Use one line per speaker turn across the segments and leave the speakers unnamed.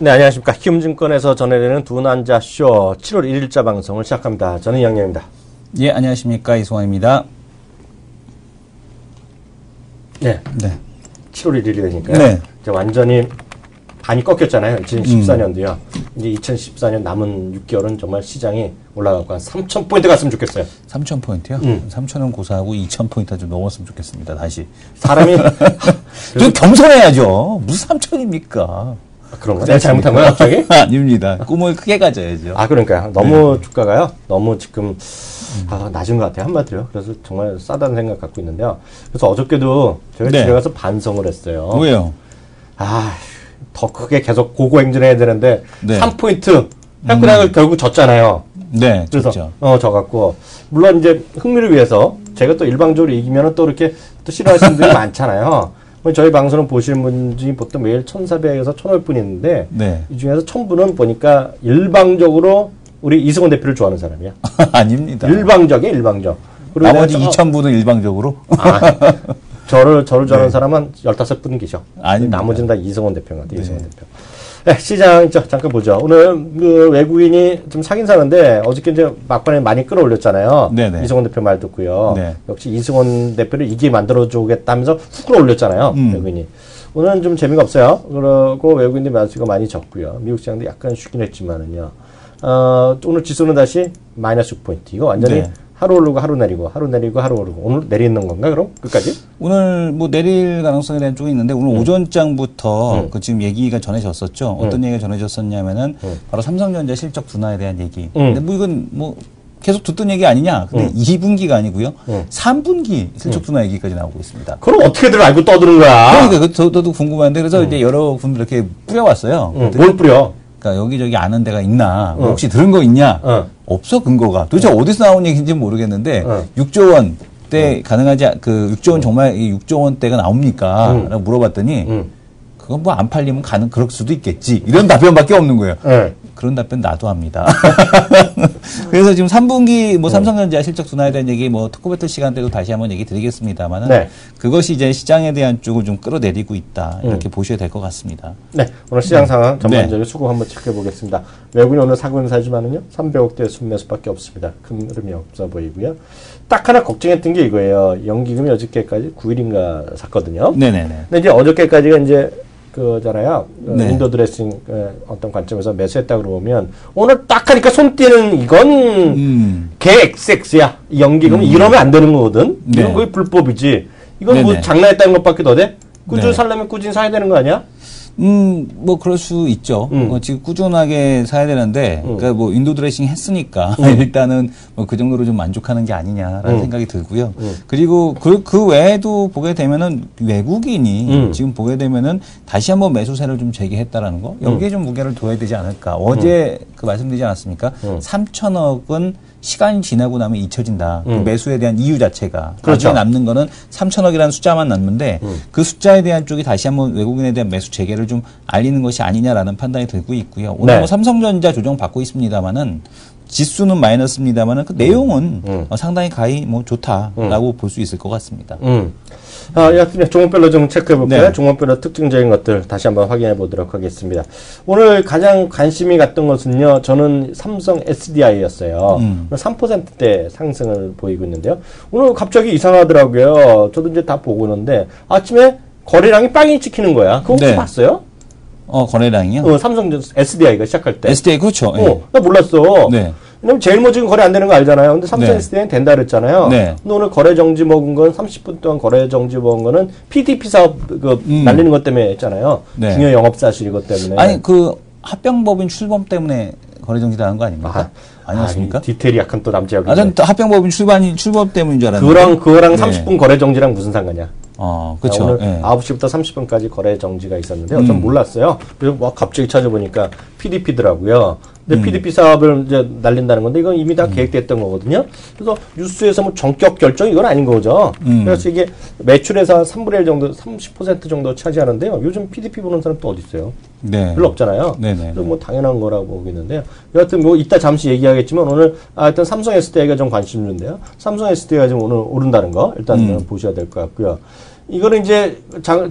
네, 안녕하십니까. 키움증권에서 전해드리는 두난자쇼 7월 1일자 방송을 시작합니다. 저는 이양영입니다.
예, 안녕하십니까. 이송환입니다.
네.
네.
7월 1일이 되니까요.
네.
이제 완전히 반이 꺾였잖아요. 2014년도요. 이제 2014년 남은 6개월은 정말 시장이 올라가고 한 3,000포인트 갔으면 좋겠어요.
3,000포인트요? 3,000은 고사하고 2,000포인트 좀 넘었으면 좋겠습니다. 다시.
사람이.
좀 겸손해야죠. 무슨 3,000입니까?
그런가? 내가 잘못한 거야, 갑자기?
아닙니다. 꿈을 크게 가져야죠.
그러니까요. 너무 주가가요. 너무 지금, 낮은 것 같아요. 한마디로요. 그래서 정말 싸다는 생각 갖고 있는데요. 그래서 어저께도 제가 집에 가서 반성을 했어요.
왜요?
더 크게 계속 고고행진해야 되는데,
네.
3포인트 해꾸락을 결국 졌잖아요.
네,
그래서,
진짜.
져갖고. 물론 이제 흥미를 위해서 제가 또 일방적으로 이기면은 또 이렇게 또 싫어하시는 분들이 많잖아요. 저희 방송을 보시는 분 중에 보통 매일 1,400에서 1,500분 있는데,
네.
이 중에서 1,000분은 보니까 일방적으로 우리 이승원 대표를 좋아하는 사람이야.
아닙니다.
일방적. 그리고
나머지 2,000분은 일방적으로?
저를 좋아하는 사람은 15분 계셔.
아닙니다.
나머지는 다 이승원 대표 같아요. 이승원 대표. 네, 시장 잠깐 보죠. 오늘 그 외국인이 좀 사긴 사는데 어저께 이제 막판에 많이 끌어올렸잖아요.
네네.
이승원 대표 말 듣고요.
네.
역시 이승원 대표를 이게 만들어주겠다면서 훅 끌어올렸잖아요. 외국인이. 오늘은 좀 재미가 없어요. 그리고 외국인들 매수가 많이 적고요. 미국 시장도 약간 쉬긴 했지만은요. 오늘 지수는 다시 마이너스 6포인트. 이거 완전히
네.
하루 오르고 하루 내리고 하루 내리고 하루 오르고. 오늘 내리는 건가 그럼 끝까지?
오늘 뭐 내릴 가능성에 대한 쪽이 있는데 오늘 오전장부터 그 지금 얘기가 전해졌었죠. 어떤 얘기가 전해졌었냐면은 바로 삼성전자 실적 둔화에 대한 얘기. 근데 뭐 이건 뭐 계속 듣던 얘기 아니냐. 근데 2분기가 아니고요. 3분기 실적 둔화 얘기까지 나오고 있습니다.
그럼 어떻게들 알고 떠드는 거야?
그러니까 저도 궁금한데 그래서 이제 여러 분들 이렇게 뿌려왔어요.
뭘 뿌려?
그러니까 여기저기 아는 데가 있나, 뭐 혹시 들은 거 있냐? 없어 근거가. 도대체 어디서 나온 얘기인지 모르겠는데 6조 원 때 가능하지 6조 원 정말 이 6조 원대가 나옵니까? 라고 물어봤더니 그건 뭐 안 팔리면 그럴 수도 있겠지. 이런 답변밖에 없는 거예요. 그런 답변 나도 합니다. 그래서 지금 3분기 뭐 삼성전자 실적 둔화에 대한 얘기 뭐 특고 배틀 시간 때도 다시 한번 얘기 드리겠습니다만은
네.
그것이 이제 시장에 대한 쪽을 좀 끌어내리고 있다. 이렇게 보셔야 될 것 같습니다.
네. 오늘 시장 상황 전반적으로 수급 한번 체크해 보겠습니다. 외국인 오늘 사고는 사지만은요. 300억대 순매수밖에 없습니다. 큰 흐름이 없어 보이고요. 딱 하나 걱정했던 게 이거예요. 연기금이 어저께까지 9일인가 샀거든요.
네네네.
근데 이제 어저께까지가 이제 그잖아요.
네.
윈도우 드레싱 어떤 관점에서 매수했다 그러면 오늘 딱 하니까 손 떼는 이건 개 XX야. 이 연기금은 이러면 안 되는 거거든.
네.
이건 거의 불법이지. 이건 뭐
네네.
장난했다는 것밖에 더 돼? 꾸준히
네.
살려면 꾸준히 사야 되는 거 아니야?
뭐 그럴 수 있죠. 지금 꾸준하게 사야 되는데, 그러니까 뭐 윈도우 드레싱 했으니까 일단은 뭐 그 정도로 좀 만족하는 게 아니냐라는 생각이 들고요. 그리고 그 외에도 보게 되면은 외국인이 지금 보게 되면은 다시 한번 매수세를 좀 재개했다라는 거, 여기에 좀 무게를 둬야 되지 않을까. 어제 그 말씀드리지 않았습니까? 3천억은 시간이 지나고 나면 잊혀진다. 그 매수에 대한 이유 자체가.
그렇죠.
나중에 남는 거는 3천억이라는 숫자만 남는데 그 숫자에 대한 쪽이 다시 한번 외국인에 대한 매수 재개를 좀 알리는 것이 아니냐라는 판단이 들고 있고요. 오늘
네.
뭐 삼성전자 조정 받고 있습니다만은 지수는 마이너스입니다만은 그 내용은 상당히 가히 뭐 좋다라고 볼 수 있을 것 같습니다.
여튼 종목별로 좀 체크해 볼까요?
네.
종목별로 특징적인 것들 다시 한번 확인해 보도록 하겠습니다. 오늘 가장 관심이 갔던 것은요. 저는 삼성 SDI였어요. 3%대 상승을 보이고 있는데요. 오늘 갑자기 이상하더라고요. 저도 이제 다 보고 있는데 아침에 거래량이 빵이 찍히는 거야. 그거 혹시
네.
봤어요?
거래량이요?
삼성 SDI가 시작할 때.
SDI 그렇죠. 예.
나 몰랐어.
네.
왜냐면 제일 뭐 지금 거래 안 되는 거 알잖아요. 근데 삼성
네.
SDI는 된다 그랬잖아요.
네.
근데 오늘 거래 정지 먹은 건 30분 동안 거래 정지 먹은 거는 PTP 사업 날리는 것 때문에 했잖아요.
네.
중요 영업 사실 이것 때문에.
아니 그 합병법인 출범 때문에 거래 정지당한 거 아닙니까? 아니었습니까?
디테일이 약간 또 남자하고.
전 합병법인 출범 때문인 줄 알았는데.
그거랑
네.
30분 거래 정지랑 무슨 상관이야?
그렇죠.
오늘
예.
9시부터 30분까지 거래 정지가 있었는데 전 몰랐어요. 그래서 막 갑자기 찾아보니까 PDP더라고요. 근데 PDP 사업을 이제 날린다는 건데 이건 이미 다 계획됐던 거거든요. 그래서 뉴스에서 뭐 전격 결정 이건 아닌 거죠. 그래서 이게 매출에서 3분의 1 정도, 30% 정도 차지하는데요. 요즘 PDP 보는 사람 또 어디 있어요?
네.
별로 없잖아요.
네네.
그래서 뭐 당연한 거라고 보겠는데요. 여하튼 뭐 이따 잠시 얘기하겠지만 오늘 일단 삼성 SDI가 좀 관심인데요. 삼성 SDI가 지금 오늘 오른다는 거 일단 보셔야 될 것 같고요. 이거는 이제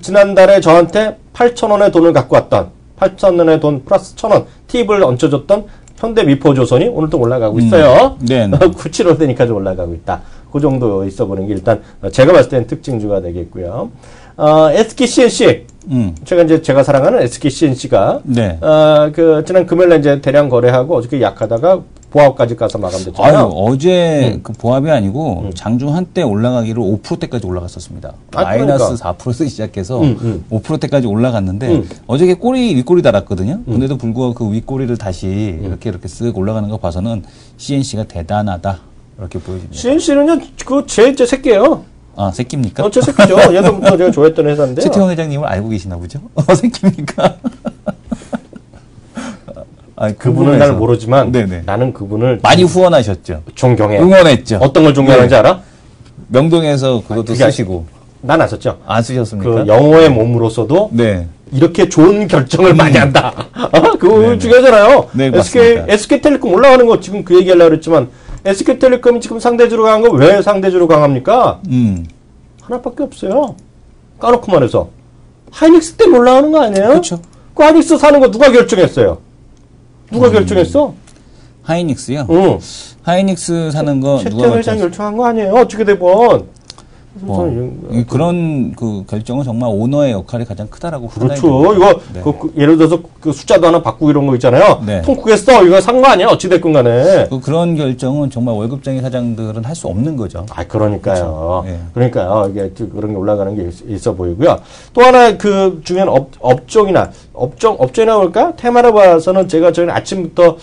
지난달에 저한테 8,000원의 돈을 갖고 왔던 8,000원의 돈 플러스 1,000원 팁을 얹혀줬던 현대 미포조선이 오늘 또 올라가고 있어요.
네.
975 되니까 좀 올라가고 있다. 그 정도 있어 보는 게 일단 제가 봤을 때는 특징주가 되겠고요. SK CNC. 제가 사랑하는 SK CNC가
네.
지난 금요일에 이제 대량 거래하고 어저께 약하다가 보합까지 가서 마감됐잖아요.
아유, 어제 그 보합이 아니고 장중 한때 올라가기로 5%대까지 올라갔었습니다. 마이너스
그러니까.
4%에서 시작해서 5%대까지 올라갔는데 어저께 윗꼬리 달았거든요. 근데도 불구하고 그 윗꼬리를 다시 이렇게 쓱 올라가는 거 봐서는 CNC가 대단하다. 이렇게 보여집니다.
CNC는요, 제 새끼예요.
아, 새끼입니까?
제 새끼죠. 예전부터 제가 좋아했던 회사인데요.
최태원 회장님을 알고 계시나 보죠? 새끼입니까?
그분은 날 모르지만
네네.
나는 그분을
많이 후원하셨죠.
존경해.
응원했죠.
어떤 걸 존경하는지 알아?
명동에서 그것도 쓰시고.
난 안 썼죠.
안 쓰셨습니까?
그 영어의 몸으로서도
네.
이렇게 좋은 결정을 많이 한다. 그거 중요하잖아요.
네, 맞습니다.
SK텔레콤 올라가는 거 지금 그 얘기하려고 그랬지만 SK텔레콤이 지금 상대주로 강한 거 왜 상대주로 강합니까? 하나밖에 없어요. 까놓고 말해서 하이닉스 때문에 올라가는 거 아니에요?
그렇죠.
그 하이닉스 사는 거 누가 결정했어요? 누가 결정했어?
하이닉스요?
응.
하이닉스 사는 거 누가
최태원 회장이 결정한 거 아니에요? 어떻게 되건.
그런 그 결정은 정말 오너의 역할이 가장 크다라고
그렇죠. 이거
네.
예를 들어서 그 숫자도 하나 바꾸고 이런 거 있잖아요.
네.
통크겠어. 이거 산 거 아니야? 어찌 됐건 간에.
그런 결정은 정말 월급쟁이 사장들은 할 수 없는 거죠.
그러니까요.
그렇죠. 네.
그러니까요. 이게 그런 게 올라가는 게 있어 보이고요. 또 하나 그 중요한 업종이나 볼까? 테마를 봐서는 제가 저희 아침부터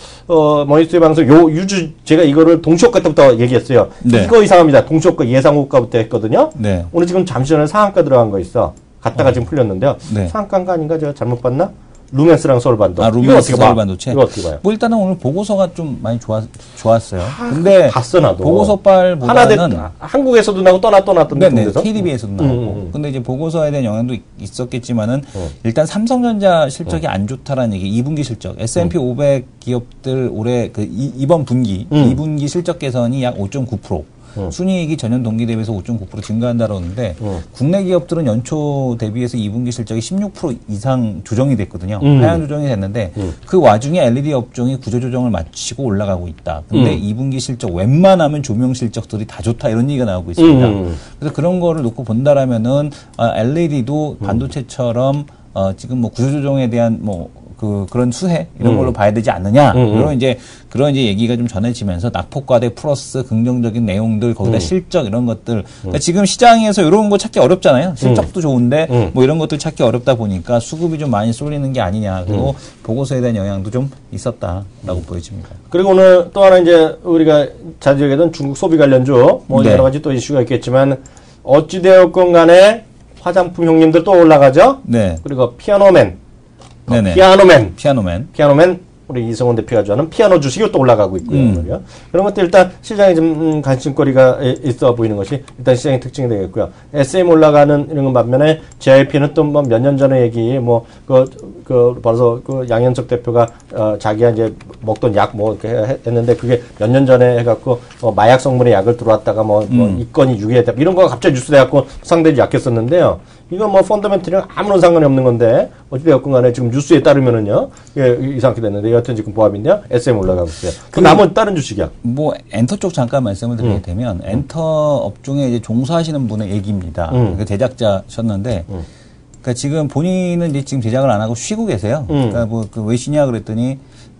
머니스토리 방송 유주 제가 이거를 동시효과 때부터 얘기했어요.
네.
이거 이상합니다. 동시효과 예상호가부터 했거든요.
네.
오늘 지금 잠시 전에 상한가 들어간 거 있어. 갔다가 지금 풀렸는데요.
네.
상한가인가 아닌가 제가 잘못 봤나? 루멘스랑 서울반도.
루멘스 서울반도체.
이거 어떻게 봐요?
뭐 일단은 오늘 보고서가 좀 많이 좋았어요. 근데
봤어 나도.
보고서 빨보다는
한국에서도 나고 떠났던데.
네, KDB에서도 나오고. 근데 이제 보고서에 대한 영향도 있었겠지만은 일단 삼성전자 실적이 안 좋다라는 얘기. 2분기 실적. S&P 500 기업들 올해 이번 분기 2분기 실적 개선이 약 5.9%. 순이익이 전년 동기 대비해서 5.9% 증가한다고 하는데 국내 기업들은 연초 대비해서 2분기 실적이 16% 이상 조정이 됐거든요. 하향 조정이 됐는데 그 와중에 LED 업종이 구조조정을 마치고 올라가고 있다. 근데 2분기 실적 웬만하면 조명 실적들이 다 좋다 이런 얘기가 나오고 있습니다. 그래서 그런 거를 놓고 본다라면은 LED도 반도체처럼 지금 뭐 구조조정에 대한 그런 수혜 이런 걸로 봐야 되지 않느냐 그런 이제 얘기가 좀 전해지면서 낙폭과대 플러스 긍정적인 내용들 거기다 실적 이런 것들 그러니까 지금 시장에서 이런 거 찾기 어렵잖아요. 실적도 좋은데 뭐 이런 것들 찾기 어렵다 보니까 수급이 좀 많이 쏠리는 게 아니냐 그리고 보고서에 대한 영향도 좀 있었다라고 보여집니다.
그리고 오늘 또 하나 이제 우리가 자주 얘기하던 중국 소비 관련주 뭐
네.
여러 가지 또 이슈가 있겠지만 어찌되었건 간에 화장품 형님들 또 올라가죠.
네.
그리고 피아노맨.
네네.
피아노맨 우리 이성훈 대표가 좋아하는 피아노 주식이 또 올라가고 있고요. 그런 것도 일단 시장에 좀 관심거리가 있어 보이는 것이 일단 시장의 특징이 되겠고요. SM 올라가는 이런 건 반면에 JYP는 또 뭐 몇 년 전의 얘기 벌써 그 양현석 대표가 자기가 이제 먹던 약 뭐 이렇게 했는데 그게 몇 년 전에 해갖고 마약 성분의 약을 들어왔다가 입건이 유예됐다 이런 거가 갑자기 뉴스돼갖고 상당히 약했었는데요. 이건 뭐 펀더멘털이랑 아무런 상관이 없는 건데 어찌되었건 간에 지금 뉴스에 따르면은요 이상하게 됐는데 여하튼 지금 보합인데요 SM 올라가고 있어요. 그 남은 다른 주식이야.
뭐 엔터 쪽 잠깐 말씀을 드리게 되면 엔터 업종에 이제 종사하시는 분의 얘기입니다. 그 제작자셨는데 그러니까 지금 본인은 이제 지금 제작을 안 하고 쉬고 계세요. 그러니까 왜 쉬냐 그랬더니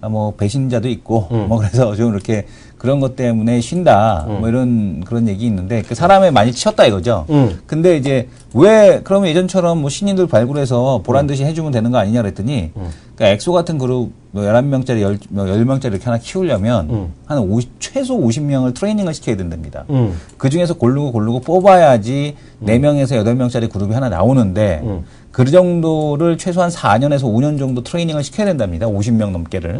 뭐 배신자도 있고 뭐 그래서 좀 이렇게 그런 것 때문에 쉰다 뭐 그런 얘기 있는데 그 사람에 많이 치였다 이거죠. 근데 이제 왜 그러면 예전처럼 뭐 신인들 발굴해서 보란 듯이 해주면 되는 거 아니냐 그랬더니 그러니까 엑소 같은 그룹 11명짜리 10명짜리 이렇게 하나 키우려면 최소 50명을 트레이닝을 시켜야 된답니다. 그 중에서 고르고 뽑아야지 4명에서 8명짜리 그룹이 하나 나오는데 그 정도를 최소한 4년에서 5년 정도 트레이닝을 시켜야 된답니다. 50명 넘게를.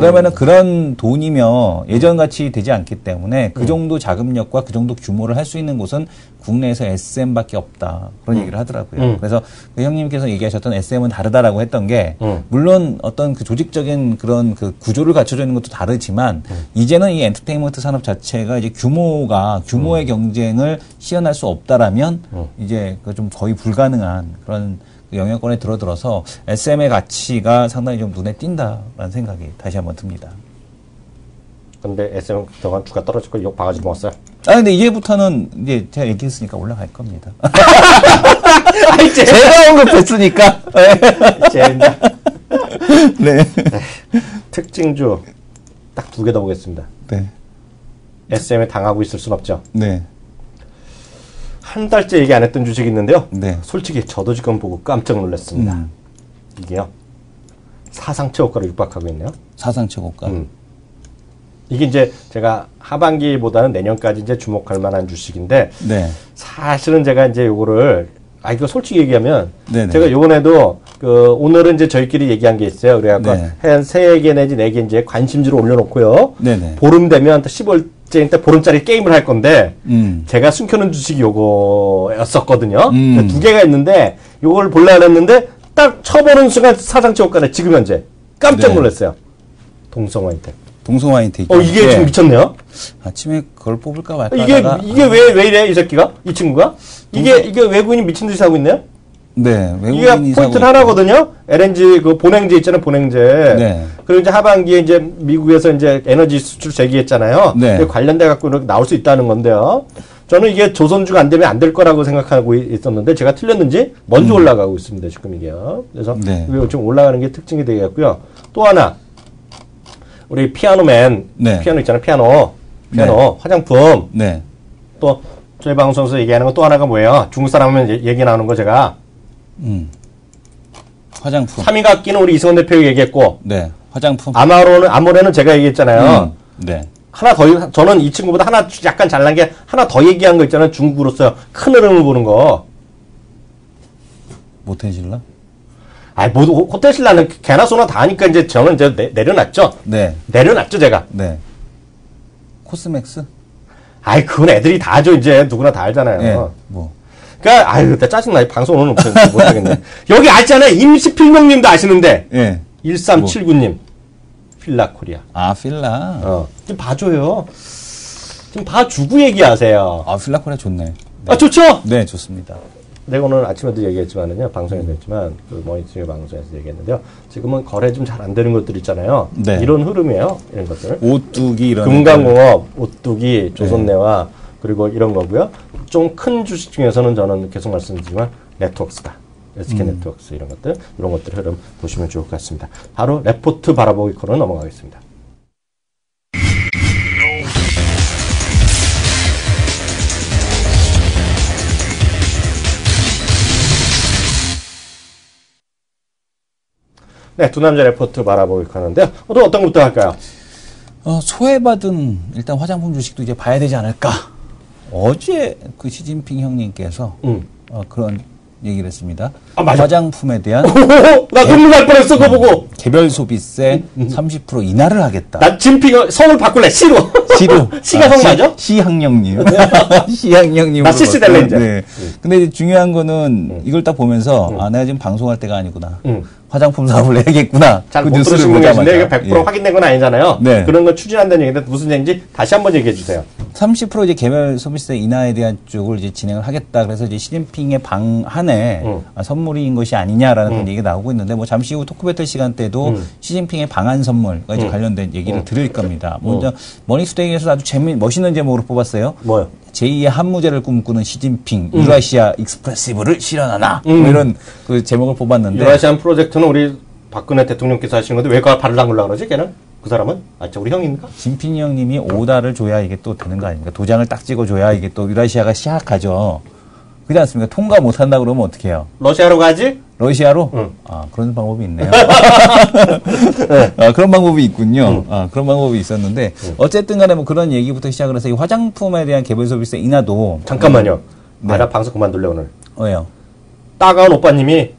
그러면은 그런 돈이며 예전같이 되지 않기 때문에 그 정도 자금력과 그 정도 규모를 할 수 있는 곳은 국내에서 SM밖에 없다. 그런 얘기를 하더라고요. 그래서 그 형님께서 얘기하셨던 SM은 다르다라고 했던 게 물론 어떤 그 조직적인 그런 그 구조를 갖춰져 있는 것도 다르지만 이제는 이 엔터테인먼트 산업 자체가 이제 규모의 경쟁을 시연할 수 없다라면 이제 그 좀 거의 불가능한 그런 그 영향권에 들어서 SM의 가치가 상당히 좀 눈에 띈다라는 생각이 다시 한번 듭니다.
근데 SM 그동안 주가 떨어질 거 욕 바가지 먹었어요.
근데 이제부터는 이제 제가 얘기했으니까 올라갈 겁니다.
아이,
제가 언급했으니까.
젠다.
네.
특징주 딱 2개 더 보겠습니다.
네.
SM에 당하고 있을 순 없죠.
네.
한 달째 얘기 안 했던 주식이 있는데요.
네.
솔직히 저도 지금 보고 깜짝 놀랐습니다. 이게요. 사상 최고가를 육박하고 있네요.
사상 최고가.
이게 이제 제가 하반기보다는 내년까지 이제 주목할 만한 주식인데
네.
사실은 제가 이제 요거를 이거 솔직히 얘기하면
네네.
제가 요번에도 오늘은 이제 저희끼리 얘기한 게 있어요. 그래갖고
네.
한 3개 내지 4개 이제 관심주를 올려놓고요.
네네.
보름 되면 10월째인 때 보름짜리 게임을 할 건데 제가 숨겨놓은 주식이 요거였었거든요. 2개가 있는데 요걸 보려고 했는데 딱 쳐보는 순간 사상 최고가네. 지금 현재 깜짝
네.
놀랐어요. 동성화이텍.
동성화인테
이게 좀 미쳤네요.
아침에 그걸 뽑을까 말까
이게
하다가
왜 이래 이 새끼가 이 친구가 이게 외국인이 미친 듯이 하고 있네요.
네,
이게
외국인이
포인트
사고
하나거든요. LNG 그 본행제 있잖아요, 본행제.
네.
그리고 이제 하반기에 이제 미국에서 이제 에너지 수출 재개했잖아요.
네.
이게 관련돼 갖고 이렇게 나올 수 있다는 건데요. 저는 이게 조선주가 안 되면 안 될 거라고 생각하고 있었는데 제가 틀렸는지 먼저 올라가고 있습니다, 지금 이게요. 그래서
네.
이게 좀 올라가는 게 특징이 되겠고요. 또 하나 우리 피아노맨,
네.
피아노 있잖아요, 피아노, 화장품.
네.
또 저희 방송에서 얘기하는 거 또 하나가 뭐예요? 중국 사람 하면 얘기 나오는 거 제가
화장품.
3위 학기는 우리 이승원 대표 얘기했고
네. 화장품.
아모레는 제가 얘기했잖아요.
네.
하나 더 저는 이 친구보다 하나 약간 잘난 게 하나 더 얘기한 거 있잖아요. 중국으로서 큰 흐름을 보는 거.
모텐실라?
모두 호텔신라는 개나 소나 다 하니까 이제 저는 이제 내려놨죠.
네.
내려놨죠 제가.
네. 코스맥스?
그건 애들이 다 하죠 이제 누구나 다 알잖아요.
네. 뭐.
그러니까 나 짜증나. 방송 오늘 못하겠네. 여기 아시잖아요. 임시필명님도 아시는데.
예.
1379님. 필라코리아.
필라.
좀 봐줘요. 좀 봐주고 얘기하세요.
필라코리아 좋네. 네.
좋죠?
네, 좋습니다.
내가 오늘 아침에도 얘기했지만은요, 방송에도 했지만, 모니터링 방송에서 얘기했는데요. 지금은 거래 좀 잘 안 되는 것들 있잖아요.
네.
이런 흐름이에요. 이런 것들.
오뚜기 이런.
금강공업, 오뚜기, 조선내화, 그리고 이런 거고요. 좀 큰 주식 중에서는 저는 계속 말씀드리지만, 네트워크스다. SK 네트워크스 이런 것들, 이런 것들 흐름 보시면 좋을 것 같습니다. 바로 레포트 바라보기 코너 넘어가겠습니다. 네, 두 남자 레포트 바라보기 하는데요. 또 어떤 것부터 할까요?
소외받은 일단 화장품 주식도 이제 봐야 되지 않을까. 어제 그 시진핑 형님께서 그런 얘기를 했습니다.
맞아.
화장품에 대한
나 눈물 날 뻔했어, 그거 보고.
개별 소비세 30% 인하를 하겠다.
나 진핑 성을 바꿀래, 시로. 시가 성 맞아?
시학령님. 시학령님.
나 CC 될래, 이제.
네. 근데 이제 중요한 거는 이걸 딱 보면서, 내가 지금 방송할 때가 아니구나. 화장품 사업을 해야겠구나.
잘
그
못
뉴스를
들으신 분 계신데, 이게
보자마자.
100% 확인된 건 아니잖아요.
네.
그런 거 추진한다는 얘기인데, 무슨 얘기인지 다시 한번 얘기해 주세요.
30% 이제 개별 소비세 인하에 대한 쪽을 이제 진행을 하겠다. 그래서 이제 시진핑의 방한에 선물인 것이 아니냐라는 그런 얘기가 나오고 있는데, 뭐 잠시 후 토크배틀 시간 때도 시진핑의 방한 선물과 이제 관련된 얘기를 드릴 겁니다. 먼저 머니투데이에서 아주 멋있는 제목으로 뽑았어요.
뭐요?
제2의 한무제를 꿈꾸는 시진핑, 유라시아 익스프레시브를 실현하나? 뭐 이런 그 제목을 뽑았는데.
유라시안 프로젝트는 우리 박근혜 대통령께서 하시는 건데, 왜 그걸 발을 담그려고 그러지, 걔는? 그 사람은? 우리 형입니까?
진핑이 형님이 오다를 줘야 이게 또 되는 거 아닙니까? 도장을 딱 찍어줘야 이게 또 유라시아가 시작하죠. 그렇지 않습니까? 통과 못한다 그러면 어떻게 해요?
러시아로 가지?
러시아로? 그런 방법이 있네요. 그런 방법이 있군요. 그런 방법이 있었는데, 어쨌든 간에 뭐 그런 얘기부터 시작을 해서 이 화장품에 대한 개별 소비세 인하도.
잠깐만요. 나 방송 그만둘래, 오늘.
왜요?
따가운 오빠님이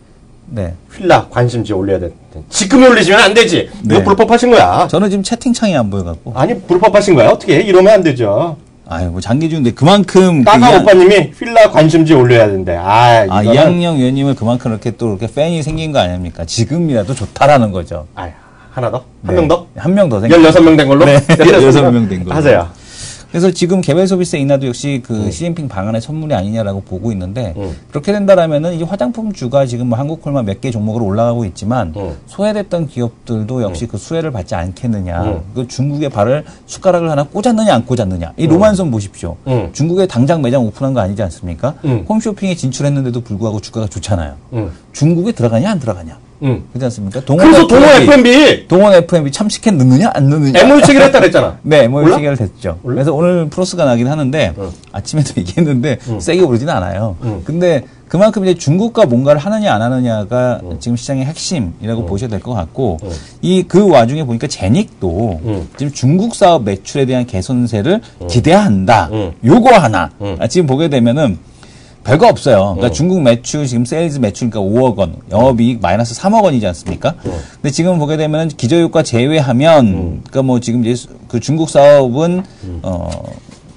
네.
휠라 관심지 올려야 돼. 지금 올리시면 안 되지.
네.
이거 불법하신 거야.
저는 지금 채팅창이 안 보여갖고.
아니, 불법하신 거야. 어떻게 해? 이러면 안 되죠.
뭐 장기주인데 그만큼.
따가운 오빠님이 휠라 관심지 올려야 된대. 이거는.
이학령 위원님을 그만큼 이렇게 또 이렇게 팬이 생긴 거 아닙니까? 지금이라도 좋다라는 거죠.
하나 더? 한
네.
명 더?
한 명 더
16명 된 걸로?
네. 16명 된 걸로.
하세요.
그래서 지금 개별 소비세 인하도 역시 그 시진핑 방안의 선물이 아니냐라고 보고 있는데 그렇게 된다라면은 이 화장품주가 지금 뭐 한국콜마 몇 개 종목으로 올라가고 있지만 소외됐던 기업들도 역시 그 수혜를 받지 않겠느냐. 그 중국에 발을 숟가락을 하나 꽂았느냐 안 꽂았느냐. 이 로만선 보십시오. 중국에 당장 매장 오픈한 거 아니지 않습니까? 홈쇼핑에 진출했는데도 불구하고 주가가 좋잖아요. 중국에 들어가냐 안 들어가냐. 그렇지 않습니까?
그래서
동원 F&B 참식해 넣느냐 안 넣느냐.
MOU 체결 했다 그랬잖아.
네, MOU 체결 됐죠. 그래서 오늘 플러스가 나긴 하는데 아침에도 얘기했는데 세게 오르진 않아요. 근데 그만큼 이제 중국과 뭔가를 하느냐 안 하느냐가 지금 시장의 핵심이라고 보셔야 될 것 같고 이 그 와중에 보니까 제닉도 지금 중국 사업 매출에 대한 개선세를 기대한다. 요거 하나. 지금 보게 되면은 별거 없어요. 그러니까 중국 매출, 지금 세일즈 매출, 그러니까 5억 원, 영업이익 마이너스 3억 원이지 않습니까? 근데 지금 보게 되면은 기저효과 제외하면, 그러니까 뭐 지금 이제 그 중국 사업은,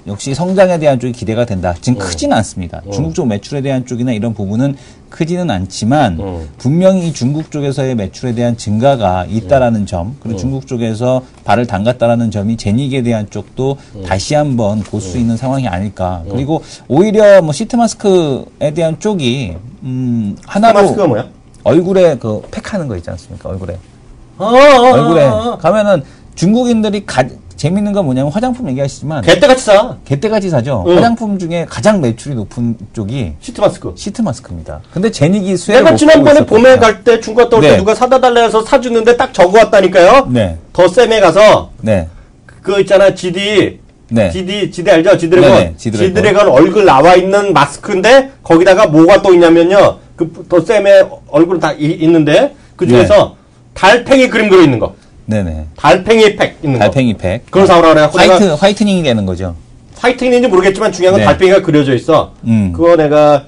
역시 성장에 대한 쪽이 기대가 된다. 지금 크지는 않습니다. 중국 쪽 매출에 대한 쪽이나 이런 부분은 크지는 않지만 분명히 중국 쪽에서의 매출에 대한 증가가 있다라는 점, 그리고 중국 쪽에서 발을 담갔다라는 점이 제닉에 대한 쪽도 다시 한번 볼 수 있는 상황이 아닐까. 그리고 오히려 뭐 시트 마스크에 대한 쪽이 하나로
마스크가 뭐야?
얼굴에 그 팩하는 거 있지 않습니까? 얼굴에 가면은 중국인들이 재밌는 건 뭐냐면 화장품 얘기하시지만
개떼같이 사.
개떼같이 사죠. 화장품 중에 가장 매출이 높은 쪽이
시트 마스크.
시트 마스크입니다. 근데 제닉이 수혜를
내가
못
지난번에
보고
봄에
있었거든요.
갈 때 중국 갔다 올 때
네.
누가 사다 달라 해서 사주는데 딱 적어왔다니까요.
네.
더 쌤에 가서
네.
그거 있잖아 GD.
네.
GD 알죠? 지드래곤.
네네, 지드래곤.
지드래곤 얼굴 나와 있는 마스크인데 거기다가 뭐가 또 있냐면요. 그 더 쌤의 얼굴 다 있는데 그 중에서 달팽이 그림 그려 있는 거.
네네.
달팽이 팩 있는
달팽이
거.
팩.
그걸 사오라 그래.
화이트닝이 되는 거죠.
화이트닝인지 모르겠지만 중요한 건
네.
달팽이가 그려져 있어.
그거
내가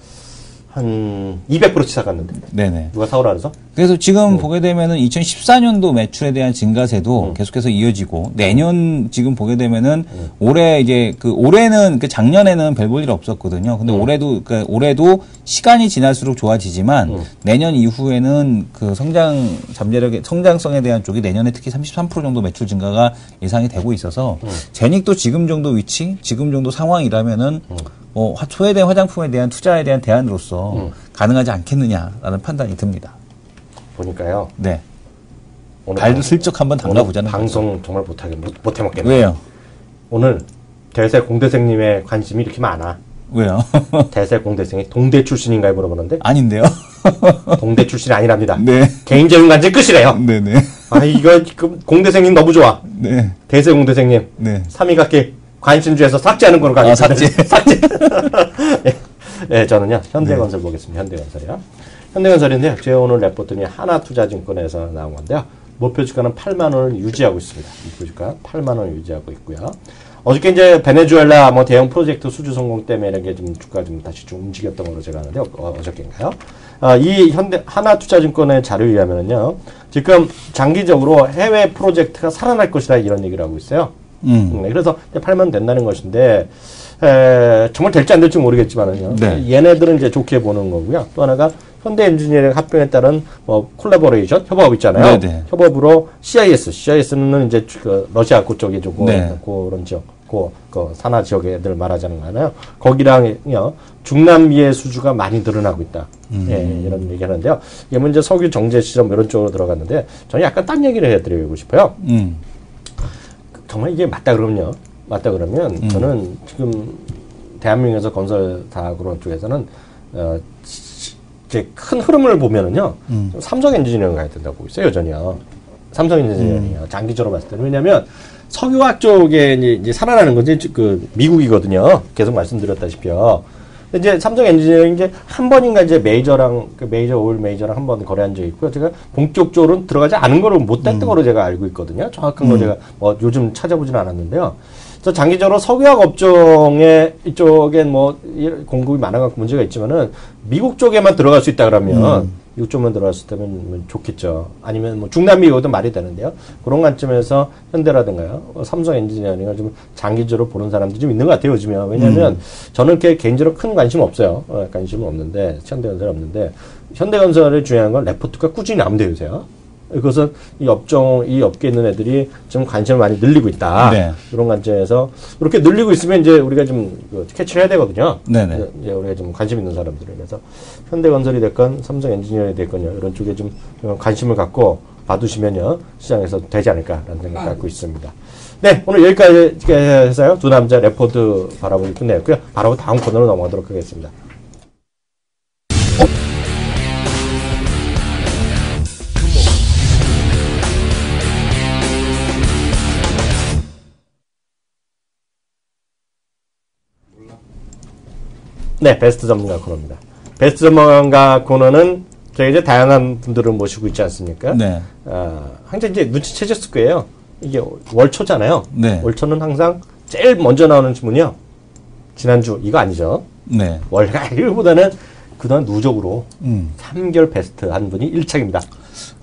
한 200%치 사갔는데.
네네.
누가 사오라 그래서?
그래서 지금 보게 되면은 2014년도 매출에 대한 증가세도 계속해서 이어지고 내년 지금 보게 되면은 올해 이제 그 올해는 그 작년에는 별 볼 일 없었거든요. 근데 올해도 시간이 지날수록 좋아지지만 내년 이후에는 그 성장성에 대한 쪽이 내년에 특히 33% 정도 매출 증가가 예상이 되고 있어서 제닉도 지금 정도 위치, 지금 정도 상황이라면은 소외된 화장품에 대한 투자에 대한 대안으로서 가능하지 않겠느냐라는 판단이 듭니다.
보니까요.
네.
오늘
발도 슬쩍 한번 담가보자는
방송
거죠.
정말 못 해먹겠네.
왜요?
오늘 대세 공대생님의 관심이 이렇게 많아.
왜요?
대세 공대생이 동대 출신인가요 물어보는데
아닌데요?
동대 출신이 아니랍니다.
네.
개인적인 관심 끝이래요.
네네.
아 이거 공대생님 너무 좋아.
네.
대세 공대생님.
네.
3위 갖기 관심주에서 삭제하는 걸로 가겠습니다.
삭제.
네, 저는요 현대건설 보겠습니다. 현대건설이요. 현대건설인데요. 제가 오늘 레포트니 하나투자증권에서 나온 건데요. 목표 주가는 8만 원을 유지하고 있습니다. 목표 주가 8만 원을 유지하고 있고요. 어저께 이제 베네수엘라 뭐 대형 프로젝트 수주 성공 때문에 이렇게 좀 주가 좀 다시 좀 움직였던 걸로 제가 아는데 어저께인가요? 이 하나투자증권의 자료에 의하면은요. 지금 장기적으로 해외 프로젝트가 살아날 것이다 이런 얘기를 하고 있어요. 그래서 팔면 된다는 것인데 정말 될지 안 될지 모르겠지만은요.
네.
얘네들은 이제 좋게 보는 거고요. 또 하나가 현대 엔지니어링 합병에 따른 뭐 콜라보레이션 협업 있잖아요.
네네.
협업으로 CIS는 이제 그 러시아 그쪽에 좀
네.
그런 지역, 그 산하 지역 애들 말하자는 거잖아요. 거기랑요 중남미의 수주가 많이 늘어나고 있다. 예, 이런 얘기하는데요. 이게 문제 석유 정제 시점 이런 쪽으로 들어갔는데 저는 약간 딴 얘기를 해드리고 싶어요. 정말 이게 맞다 그러면 저는 지금 대한민국에서 건설 다 그런 쪽에서는 이제 큰 흐름을 보면은요 삼성 엔지니어링 가야 된다고 보고 있어요 여전히요. 삼성 엔지니어링이요. 장기적으로 봤을 때는 왜냐하면 석유화학 쪽에 이제 살아나는 건지 그 미국이거든요. 계속 말씀드렸다시피요. 근데 이제 삼성 엔지니어링 이제 한 번인가 이제 메이저랑 그 메이저 오일 메이저랑 한 번 거래한 적이 있고요. 제가 본격적으로 들어가지 않은 거로 못했던 거로 제가 알고 있거든요. 정확한 거 제가 뭐 요즘 찾아보지는 않았는데요. 그래서 장기적으로 석유화학 업종에 이쪽엔 뭐 공급이 많아갖고 문제가 있지만은 미국 쪽에만 들어갈 수 있다 그러면 미국 쪽만 들어갔을 때면 좋겠죠. 아니면 뭐 중남미 이것도 말이 되는데요. 그런 관점에서 현대라든가요, 삼성 엔지니어링을 좀 장기적으로 보는 사람들이 좀 있는 것 같아요 요즘에. 왜냐하면 저는 이렇게 개인적으로 큰 관심 없어요. 관심은 없는데 현대건설 없는데 현대건설의 중요한 건 레포트가 꾸준히 나오면 돼요 요새요. 그것은 이 업계에 있는 애들이 좀 관심을 많이 늘리고 있다.
네.
이런 관점에서 이렇게 늘리고 있으면 이제 우리가 좀 캐치를 해야 되거든요.
네네.
이제 우리가 좀 관심 있는 사람들을. 그래서 현대건설이 됐건 삼성 엔지니어링이 됐건요. 이런 쪽에 좀 관심을 갖고 봐두시면요. 시장에서 되지 않을까라는 생각 갖고 있습니다. 네, 오늘 여기까지 해서요. 두 남자 레포드 바라보기 끝내고요. 바로 다음 코너로 넘어가도록 하겠습니다. 네, 베스트 전문가 코너입니다. 베스트 전문가 코너는 저희 이제 다양한 분들을 모시고 있지 않습니까?
네.
항상 이제 눈치채셨을 거예요. 이게 월초잖아요.
네.
월초는 항상 제일 먼저 나오는 질문이요. 지난주 이거 아니죠?
네.
월가 이거보다는 그동안 누적으로 3개월 베스트 한 분이 1착입니다.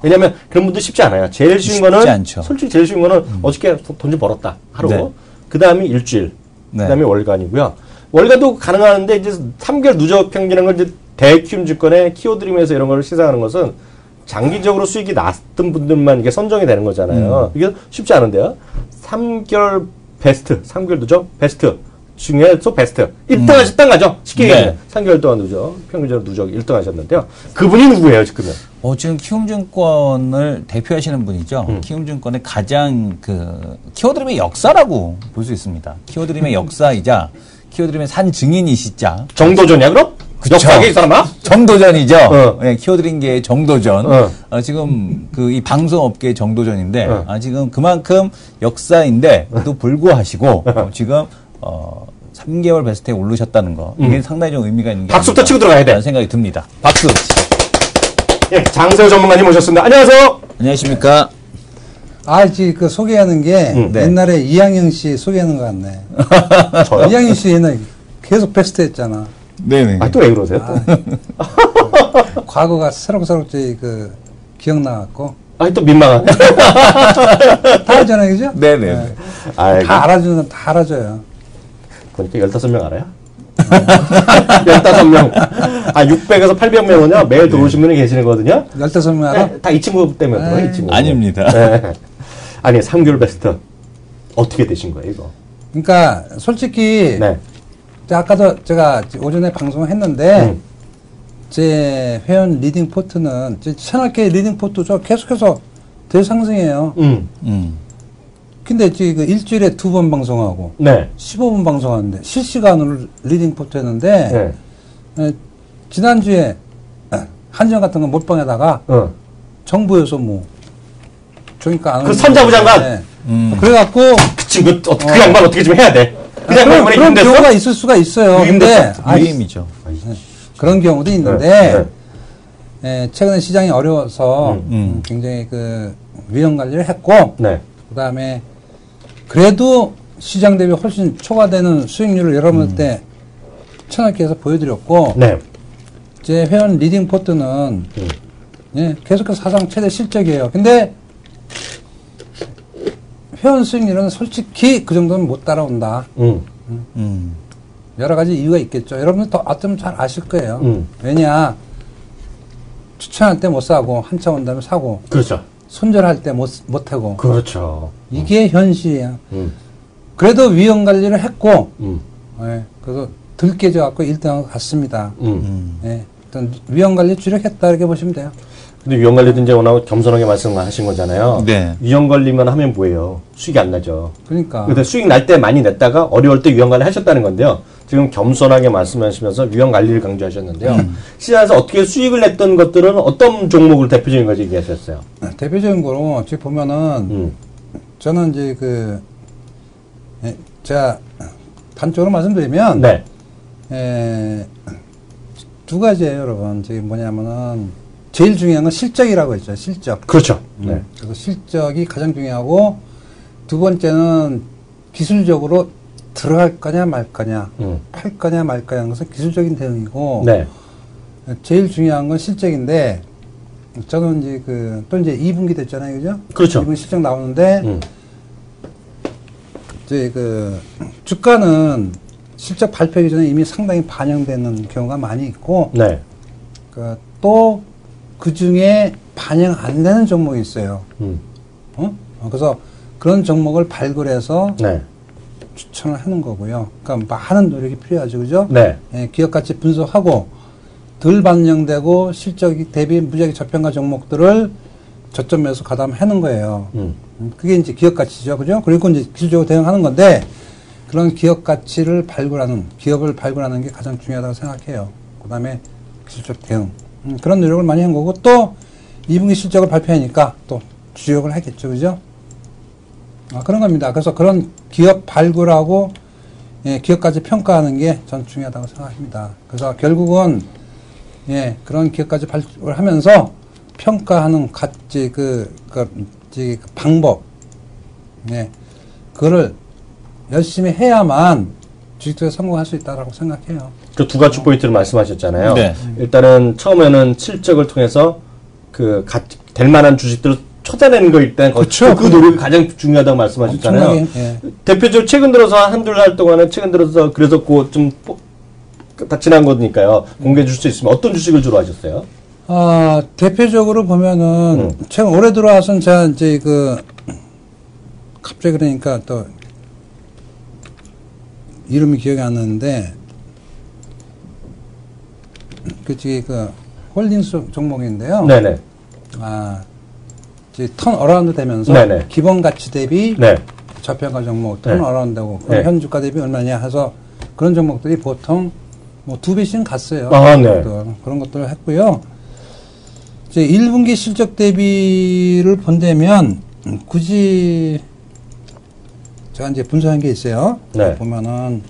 왜냐면 그런 분들 쉽지 않아요. 제일 쉬운 거는
않죠.
솔직히 제일 쉬운 거는 어저께 돈 좀 벌었다 하루.
네.
그 다음이 일주일.
네.
그 다음에 월간이고요. 월가도 가능한데 이제 3개월 누적 평균이라는 걸 이제 대큐움 증권의 키워드림에서 이런 걸 시사하는 것은 장기적으로 수익이 났던 분들만 이게 선정이 되는 거잖아요. 이게 쉽지 않은데요. 3개월 베스트, 3개월 누적 베스트 중에서 베스트 1등 하셨단 거죠. 쉽게 얘기하면 3개월 동안 누적, 평균적으로 누적 1등 하셨는데요. 그분이 누구예요, 지금?
지금 키움증권을 대표하시는 분이죠. 키움증권의 가장 키워드림의 역사라고 볼 수 있습니다. 키워드림의 역사이자 키워드림의 산 증인이시자.
정도전이야, 그럼? 역사계 이 사람아?
정도전이죠. 네, 키워드림계의 정도전. 지금 이 방송업계의 정도전인데, 지금 그만큼 역사인데도 불구하시고, 지금 3개월 베스트에 오르셨다는 거. 이게 상당히 좀 의미가 있는 게
박수부터 치고 들어가야 돼.
라는 생각이 듭니다. 박수.
예, 장세호 전문가님 모셨습니다. 안녕하세요.
안녕하십니까.
그 소개하는 게 옛날에 이항영 씨 소개하는 것 같네.
저요?
이항영 씨 옛날에 계속 베스트 했잖아.
네네.
또 왜 그러세요?
과거가 새록새록 기억나갖고.
또 민망하네.
다 알잖아요, 그죠?
네네.
네. 다 알아줘요.
그러니까 15명 알아요? 15명. 600에서 800명은요, 매일 들어오신 분이 계시거든요.
15명 알아?
네, 다 이 친구 때문에 들어요, 이 친구.
아닙니다.
네. 아니, 3개월 베스트. 어떻게 되신 거예요, 이거?
그러니까, 솔직히,
네.
아까도 제가 오전에 방송을 했는데, 제 회원 리딩 포트는, 제 채널계 리딩 포트죠. 계속해서 대상승이에요. 근데 지금 일주일에 2번 방송하고,
네.
15분 방송하는데, 실시간으로 리딩 포트 했는데,
네.
지난주에 한정 같은 거 몰빵에다가, 정부에서 그러니까 안
그 선자부 장관?
네. 그래갖고,
그 친구, 그 양반 어떻게 좀 해야 돼.
그런 경우가 있을 수가 있어요. 근데,
유임이죠.
그런 경우도 있는데, 최근에 시장이 어려워서, 굉장히 위험 관리를 했고,
네.
그 다음에, 그래도 시장 대비 훨씬 초과되는 수익률을 여러분한테 채널계에서 보여드렸고,
네.
제 회원 리딩 포트는, 계속해서 사상 최대 실적이에요. 근데, 회원 수익률은 솔직히 그 정도는 못 따라온다. 여러 가지 이유가 있겠죠. 여러분들 어쩌면 잘 아실 거예요. 왜냐, 추천할 때 못 사고, 한참 온 다음에 사고.
그렇죠.
손절할 때 못하고.
그렇죠.
이게 현실이에요. 그래도 위험 관리를 했고, 그래서 덜 깨져갖고 1등한 것 같습니다. 일단 위험 관리 주력했다, 이렇게 보시면 돼요.
근데 위험 관리도 이제 워낙 겸손하게 말씀하신 거잖아요.
네.
위험 관리만 하면 뭐예요? 수익이 안 나죠.
그러니까.
근데 수익 날 때 많이 냈다가 어려울 때 위험 관리 하셨다는 건데요. 지금 겸손하게 말씀하시면서 위험 관리를 강조하셨는데요. 시장에서 어떻게 수익을 냈던 것들은 어떤 종목을 대표적인 거 얘기하셨어요?
대표적인 거로 지금 보면은 저는 이제 제가 단적으로 말씀드리면
네.
두 가지예요, 여러분. 저기 뭐냐면은 제일 중요한 건 실적이라고 했죠. 실적.
그렇죠. 네.
그래서 실적이 가장 중요하고 두 번째는 기술적으로 들어갈 거냐 말 거냐, 팔 거냐 말 거냐 하는 것은 기술적인 대응이고
네.
제일 중요한 건 실적인데 저는 이제 또 이제 2분기 됐잖아요, 그죠?
그렇죠.
2분기 실적 나오는데 이제 주가는 실적 발표하기 전에 이미 상당히 반영되는 경우가 많이 있고
네.
또 그 중에 반영 안 되는 종목이 있어요. 그래서 그런 종목을 발굴해서
네.
추천을 하는 거고요. 그러니까 많은 노력이 필요하죠, 그죠?
네.
예, 기업 가치 분석하고 덜 반영되고 실적 대비 무지하게 저평가 종목들을 저점에서 가담하는 거예요. 그게 이제 기업 가치죠, 그죠? 그리고 이제 기술적으로 대응하는 건데 그런 기업 가치를 발굴하는 기업을 발굴하는 게 가장 중요하다고 생각해요. 그다음에 기술적 대응 그런 노력을 많이 한 거고 또 2분기 실적을 발표하니까 또 주력을 하겠죠, 그죠? 그런 겁니다. 그래서 그런 기업 발굴하고 예, 기업까지 평가하는 게 전 중요하다고 생각합니다. 그래서 결국은 예, 그런 기업까지 발굴하면서 평가하는 그 방법, 예, 그거를 열심히 해야만 주식투자에 성공할 수 있다고 생각해요.
그 두 가지 포인트를 말씀하셨잖아요.
네.
일단은 처음에는 실적을 통해서 될 만한 주식들을 찾아내는 거 일단
그렇죠.
그 노력이 가장 중요하다고 말씀하셨잖아요.
예.
대표적으로 최근 들어서 한두 달 동안은 최근 들어서 그래서 좀 다 지난 거니까요. 공개해 줄 수 있으면 어떤 주식을 주로 하셨어요?
대표적으로 보면은 최근 올해 들어와서는 제가 이제 갑자기 그러니까 또 이름이 기억이 안 나는데 홀딩스 종목인데요.
네네.
이제 턴 어라운드 되면서
네네.
기본 가치 대비
네.
저평가 종목 턴
네.
어라운드 되고
네.
현 주가 대비 얼마냐 해서 그런 종목들이 보통 뭐 2배씩 갔어요.
네.
그런 것들을 했고요. 이제 1분기 실적 대비를 본다면 굳이 제가 이제 분석한 게 있어요.
네.
보면은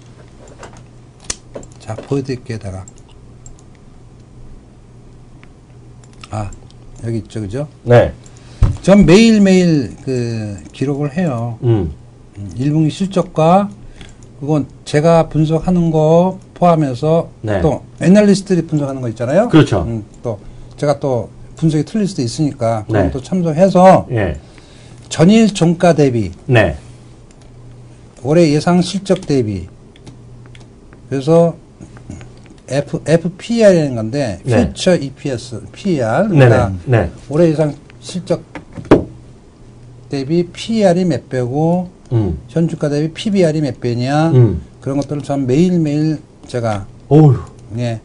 자 보여드릴게요. 다가 여기 있죠, 그죠?
네.
전 매일매일 기록을 해요. 1분기 실적과 그건 제가 분석하는 거 포함해서
네.
또 애널리스트들이 분석하는 거 있잖아요.
그렇죠.
또 제가 또 분석이 틀릴 수도 있으니까 그런
네.
것도 참조해서
예.
전일 종가 대비
네.
올해 예상 실적 대비 그래서 FPR이라는 건데
네.
Future EPS, PER
네네.
그러니까
네.
올해 예상 실적 대비 PER이 몇 배고 현 주가 대비 PBR이 몇 배냐 그런 것들을 전 매일매일 제가
오우.
예,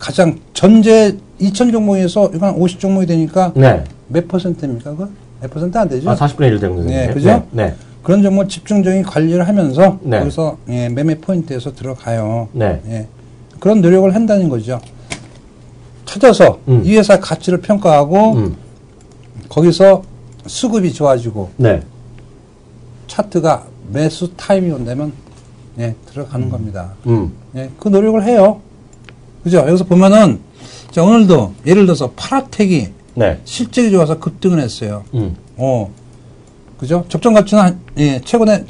가장 전제 2000 종목에서 이건 50 종목이 되니까
네.
몇 퍼센트입니까? 그거? 몇 퍼센트 안 되죠?
40분의 1 정도 되네요.
네, 그죠?
네.
그런 종목 집중적인 관리를 하면서
네.
거기서 예, 매매 포인트에서 들어가요.
네.
예, 그런 노력을 한다는 거죠. 찾아서 이 회사 가치를 평가하고 거기서 수급이 좋아지고
네.
차트가 매수 타임이 온다면 예, 들어가는 겁니다.
음.
예, 그 노력을 해요. 그죠? 여기서 보면은 자, 오늘도 예를 들어서 파라텍이
네.
실적이 좋아서 급등을 했어요.
음.
그죠? 적정 가치는 예, 최근에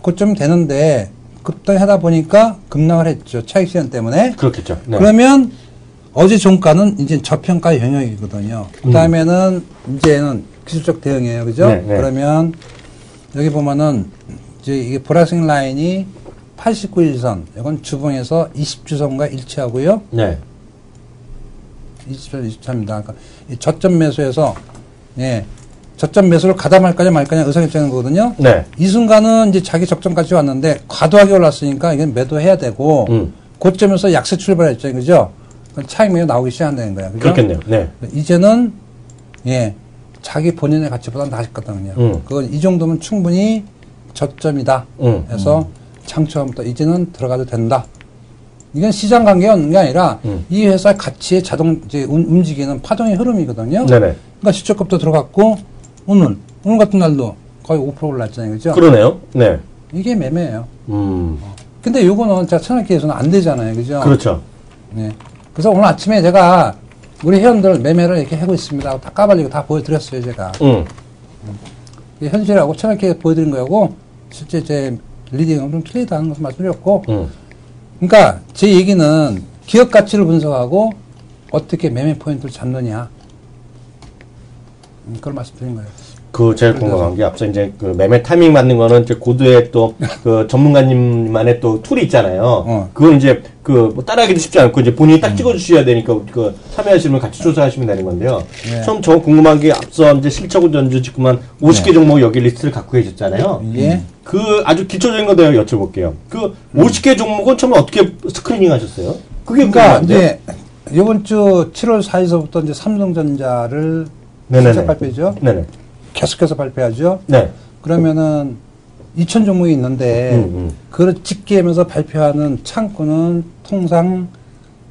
고점이 되는데 급등하다 보니까 급락을 했죠. 차익 실현 때문에.
그렇겠죠. 네.
그러면 어제 종가는 이제 저평가 영역이거든요. 그 다음에는 이제는 기술적 대응이에요. 그죠?
네, 네.
그러면 여기 보면은 이제 이게 보라색 라인이 89일선, 이건 주봉에서 20주선과 일치하고요.
네.
20선, 24입니다. 그러니까 이 저점 매수에서 예, 저점 매수를 가담할 거냐 말 거냐 의사결정하는 거거든요.
네.
이 순간은 이제 자기 적정까지 왔는데 과도하게 올랐으니까 이건 매도해야 되고 고점에서 약세 출발했죠, 그죠? 차익 매매 나오기 시작한다는 거야, 그죠?
그렇겠네요. 네.
이제는 예, 자기 본인의 가치보다 낮았거든요. 그건 이 정도면 충분히 저점이다. 해서 장초부터 이제는 들어가도 된다. 이건 시장 관계가 없는 게 아니라 이 회사 가치의 이제 움직이는 파동의 흐름이거든요.
네네.
그러니까 시초급도 들어갔고 오늘 같은 날도 거의 5% 올랐잖아요, 그죠?
그러네요. 네.
이게 매매예요. 근데 요거는 제가 천안기에서는 안 되잖아요, 그죠?
그렇죠.
네. 그래서 오늘 아침에 제가 우리 회원들 매매를 이렇게 하고 있습니다. 다 까발리고 다 보여드렸어요, 제가. 이게 현실하고 천안기에 보여드린 거고 실제 제 리딩은 좀 틀리다는 것을 말씀드렸고 그러니까 제 얘기는 기업 가치를 분석하고 어떻게 매매 포인트를 잡느냐 그걸 말씀드린 거예요.
그 제일 궁금한 게 앞서 이제 그 매매 타이밍 맞는 거는 이제 고도의 또 그 전문가님만의 또 툴이 있잖아요. 그건 이제 그 뭐 따라하기도 쉽지 않고 이제 본인이 딱 찍어주셔야 되니까 그 참여하시면 같이 조사하시면 되는 건데요.
네.
처음 저 궁금한 게 앞서 이제 실적을 전주 짓고만 50개 종목 여기 리스트를 갖고 계셨잖아요.
예.
그 아주 기초적인 거 내가 여쭤볼게요. 그 50개 종목은 처음에 어떻게 스크리닝 하셨어요? 그게
그러니까
궁금한데.
이제 이번 주 7월 4일서부터 이제 삼성전자를
네네네.
실적 발표죠.
네네.
계속해서 발표하죠.
네.
그러면은 2천 종목이 있는데 그걸 집계하면서 발표하는 창구는 통상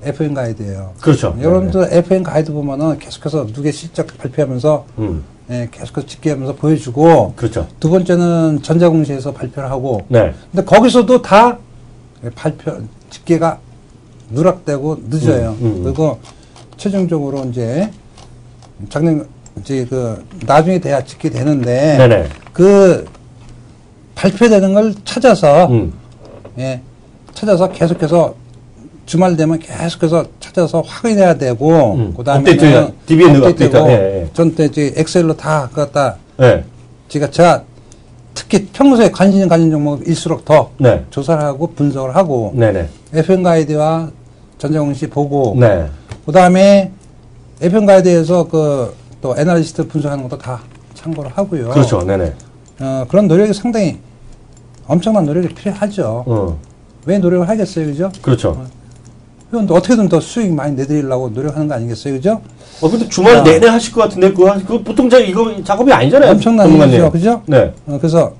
FM 가이드예요.
그렇죠.
여러분들 FM 가이드 보면은 계속해서 누구의 실적 발표하면서 예, 계속해서 집계하면서 보여주고
그렇죠.
두 번째는 전자공시에서 발표를 하고
네.
근데 거기서도 다 발표 집계가 누락되고 늦어요. 그리고 최종적으로 이제 작년 이제 그 나중에 돼야 집계되는데
네네.
그 발표되는 걸 찾아서 예, 찾아서 계속해서 주말 되면 계속해서 찾아서 확인해야 되고 그다음에
업데이트, DBN 업데이트. 예, 예.
전 때 이제 엑셀로 다 갖다
네.
제가 특히 평소에 관심 가진 종목일수록 더
네.
조사를 하고 분석을 하고
네네.
FM 가이드와 전자공시 보고
네.
그다음에 FM 가이드에서 그 또 애널리스트 분석하는 것도 다 참고를 하고요.
그렇죠. 네네.
그런 노력이 상당히 엄청난 노력이 필요하죠. 왜 노력을 하겠어요, 그죠?
그렇죠.
그건 또 어떻게든 더 수익 많이 내드리려고 노력하는 거 아니겠어요, 그죠?
근데 주말 내내 하실 것 같은데, 그거 보통 이거 작업이 아니잖아요.
엄청난 일이죠, 그죠?
네.
그래서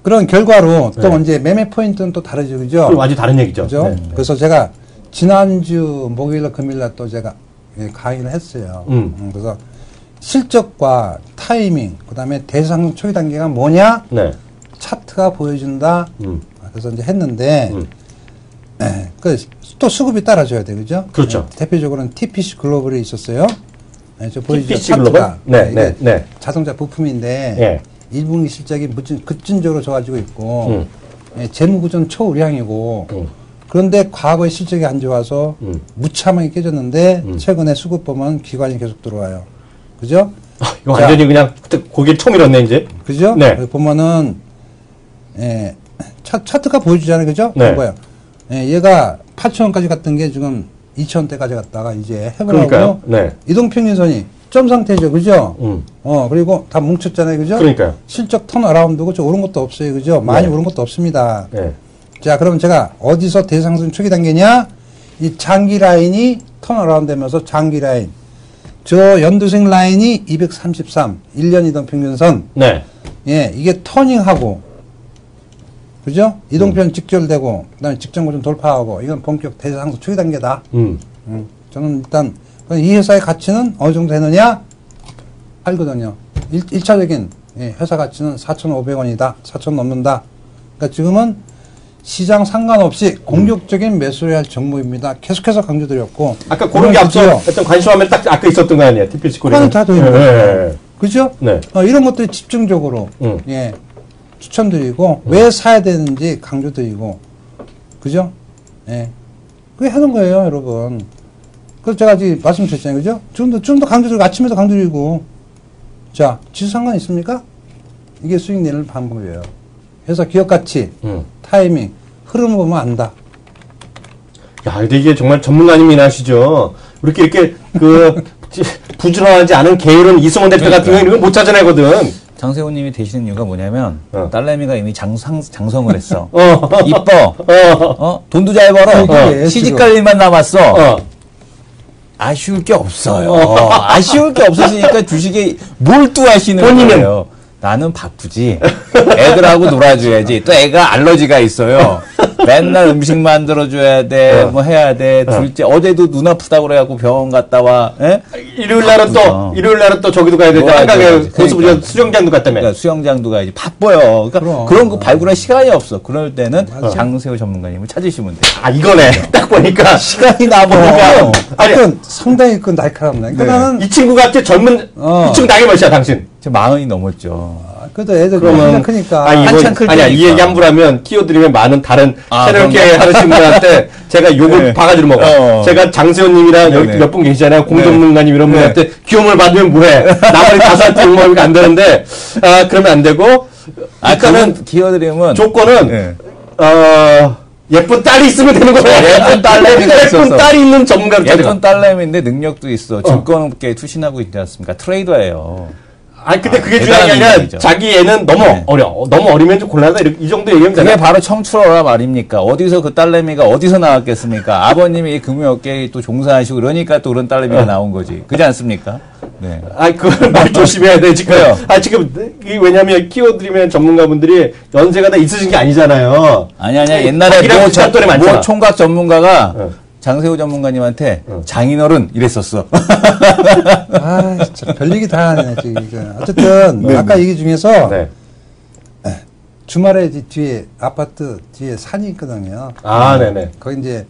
그런 결과로 또
네.
이제 매매 포인트는 또 다르죠, 그죠?
그럼 완전 다른 얘기죠.
그죠?
네.
그래서 제가 지난주 목요일날 금요일날 또 제가 강의를 했어요. 그래서 실적과 타이밍, 그 다음에 대상 초기 단계가 뭐냐?
네.
차트가 보여준다. 그래서 이제 했는데, 또 수급이 따라줘야 돼, 그죠?
그렇죠.
대표적으로는 TPC 글로벌이 있었어요. 저 보여주죠.
TPC
차트가.
글로벌? 네,
이게
네.
자동차 부품인데,
예.
1분기 실적이 급진적으로 좋아지고 있고, 재무구조는 초우량이고, 그런데 과거의 실적이 안 좋아서 무참하게 깨졌는데 최근에 수급 보면 기관이 계속 들어와요. 그죠?
이거 완전히 그냥 고개를 쳐밀었네 이제.
그죠?
네.
여기 보면은 차트가 보여주잖아요. 그죠?
네.
뭐야? 얘가 8,000원까지 갔던 게 지금 2,000원대까지 갔다가 이제 해보라고
그러니까요. 네.
이동평균선이 점 상태죠. 그죠? 그리고 다 뭉쳤잖아요. 그죠?
그러니까요.
실적 턴 어라운드고 저 오른 것도 없어요. 그죠? 많이
네.
오른 것도 없습니다.
네.
자, 그럼 제가 어디서 대상승 초기 단계냐? 이 장기 라인이 턴어라운드 되면서 장기 라인. 저 연두색 라인이 233, 1년 이동 평균선.
네.
예, 이게 터닝하고, 그죠? 이동편 직결되고, 그 다음에 직전고 좀 돌파하고, 이건 본격 대상승 초기 단계다. 저는 일단, 이 회사의 가치는 어느 정도 되느냐? 알거든요. 1차적인 회사 가치는 4,500원이다. 4,000원 넘는다. 그러니까 지금은 시장 상관없이 공격적인 매수를 할 정보입니다. 계속해서 강조드렸고.
아까 그런 게 앞서 어떤 관심하면 딱 아까 있었던 거 아니에요? TPC 고리.
그거는 다 되는 거예요.
네.
그죠?
네.
이런 것들 집중적으로, 예, 추천드리고, 왜 사야 되는지 강조드리고, 그죠? 예. 그게 하는 거예요, 여러분. 그래서 제가 지금 말씀드렸잖아요. 그죠? 좀 더 강조드리고, 아침에도 강조드리고. 자, 지수 상관 있습니까? 이게 수익 내는 방법이에요. 회사 기업 가치, 타이밍, 흐름을 보면 안다.
야, 근데 이게 정말 전문가님이나 하시죠. 이렇게 부지런하지 않은 게으른 이승원 대표 같은 경우는 이걸 못 찾아내거든.
장세호님이 되시는 이유가 뭐냐면 딸내미가 이미 장성을 했어.
어.
이뻐. 돈도 잘 벌어. 시집갈 일만 남았어. 아쉬울 게 없어요. 아쉬울 게 없으시니까 주식에 몰두하시는 거예요. 나는 바쁘지. 애들하고 놀아줘야지. 또 애가 알러지가 있어요. 맨날 음식 만들어줘야 돼. 뭐 해야 돼. 둘째, 어제도 눈 아프다고 그래갖고 병원 갔다 와. 에?
일요일 날은 또 저기도 가야 되잖아. 한강에 고수부전 수영장도 갔다며.
그러니까 수영장도 가야지. 바빠요. 그러니까 그런 거 발굴할 시간이 없어. 그럴 때는 장세호 전문가님을 찾으시면 돼요.
아, 이거네. 딱 보니까.
시간이 나보니까.
아니, 상당히 날카롭네. 그러니까 나는
이 친구가 젊은, 이 친구 나이 몇이야, 당신?
저 40이 넘었죠.
그래도 애들
그러면
한참 크니까.
아니,
한참 클
아니야 이
테니까.
얘기 함부로 하면 키워드리면 많은 다른 채널 K
그런가?
하시는 분한테 제가 욕을
네.
바가지로 먹어. 제가 장세호님이랑
네네.
몇 분 계시잖아요. 공전문가님 이런
네.
분한테 귀염을 받으면 뭐해? 나머지 가수한테 욕 먹으면 안 되는데 그러면 안 되고 일단은
키워드림은
조건은
네.
예쁜 딸이 있으면 되는 거예요.
예쁜 딸내미가
예쁜
있어서.
딸이 있는 전문가를 찾아가.
예쁜 딸내미인데 능력도 있어. 증권업계에 투신하고 있지 않습니까? 트레이더예요.
아니 근데 그게
대단한
중요한 게 아니라
인물이죠.
자기 애는 너무
네.
어려. 너무 어리면 좀 곤란하다. 이 정도 얘기하면
그게
되나?
바로 청출어라 말입니까? 어디서 그 딸내미가 어디서 나왔겠습니까? 아버님이 이 금융업계에 또 종사하시고 그러니까 또 그런 딸내미가 나온 거지. 그렇지 않습니까? 네.
그걸 말 조심해야 돼, 지금.
왜요?
지금, 이게 왜냐면, 키워드리면 전문가분들이 연세가 다 있으신 게 아니잖아요.
아니야. 옛날에
자기랑 비슷한 또래 많잖아.
모 총각 전문가가
응.
장세호 전문가님한테 장인어른 이랬었어.
아, 진짜 별 얘기 다 하네, 지금. 어쨌든, 아까 얘기 중에서
네.
주말에 이제 뒤에, 아파트 뒤에 산이 있거든요.
네네.
거기 이제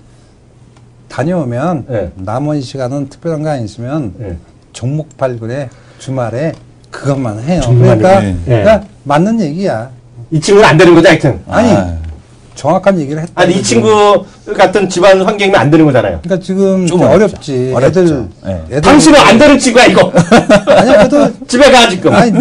다녀오면,
네.
남은 시간은 특별한 거 아니시면,
네.
종목 발굴에 주말에 그것만 해요.
종목만
그러니까,
네.
그러니까 맞는 얘기야.
이 친구는 안 되는 거죠, 하여튼.
아니,
아.
정확한 얘기를 했다.
이 친구 같은 집안 환경이면 안 되는 거잖아요.
그러니까 지금
좀
좀
어렵죠.
어렵지.
어렵죠.
애들,
네.
애들.
당신은 안 되는 친구야, 이거.
아니야, 그래도
집에 가, 지금.
아니,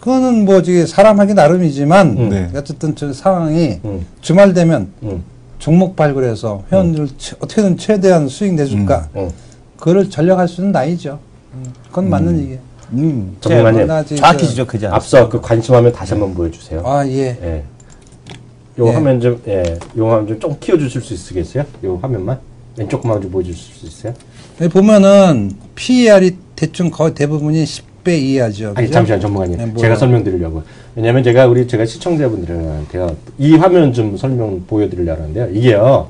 그거는 뭐, 사람 하기 나름이지만,
네.
어쨌든 저 상황이
주말
되면
응.
종목 발굴해서 회원들 어떻게든 최대한 수익 내줄까,
응.
그거를 전략할 수 있는 나이죠. 그건 맞는 얘기예요.
전문가님,
나 지금
정확히 지적하지 않습니까?
앞서 그 관심하면 다시 한번 보여주세요.
아, 예.
예. 요
예.
화면 좀, 요 화면 좀 키워주실 수 있으겠어요? 요 화면만? 왼쪽만 좀 보여주실 수 있어요?
여기 보면은, PER이 대충 거의 대부분이 10배 이하죠.
아니,
그죠?
잠시만, 전문가님.
네, 뭐요?
제가 설명드리려고. 왜냐면 제가 시청자분들한테요, 이 화면 좀 설명 보여드리려고 하는데요. 이게요,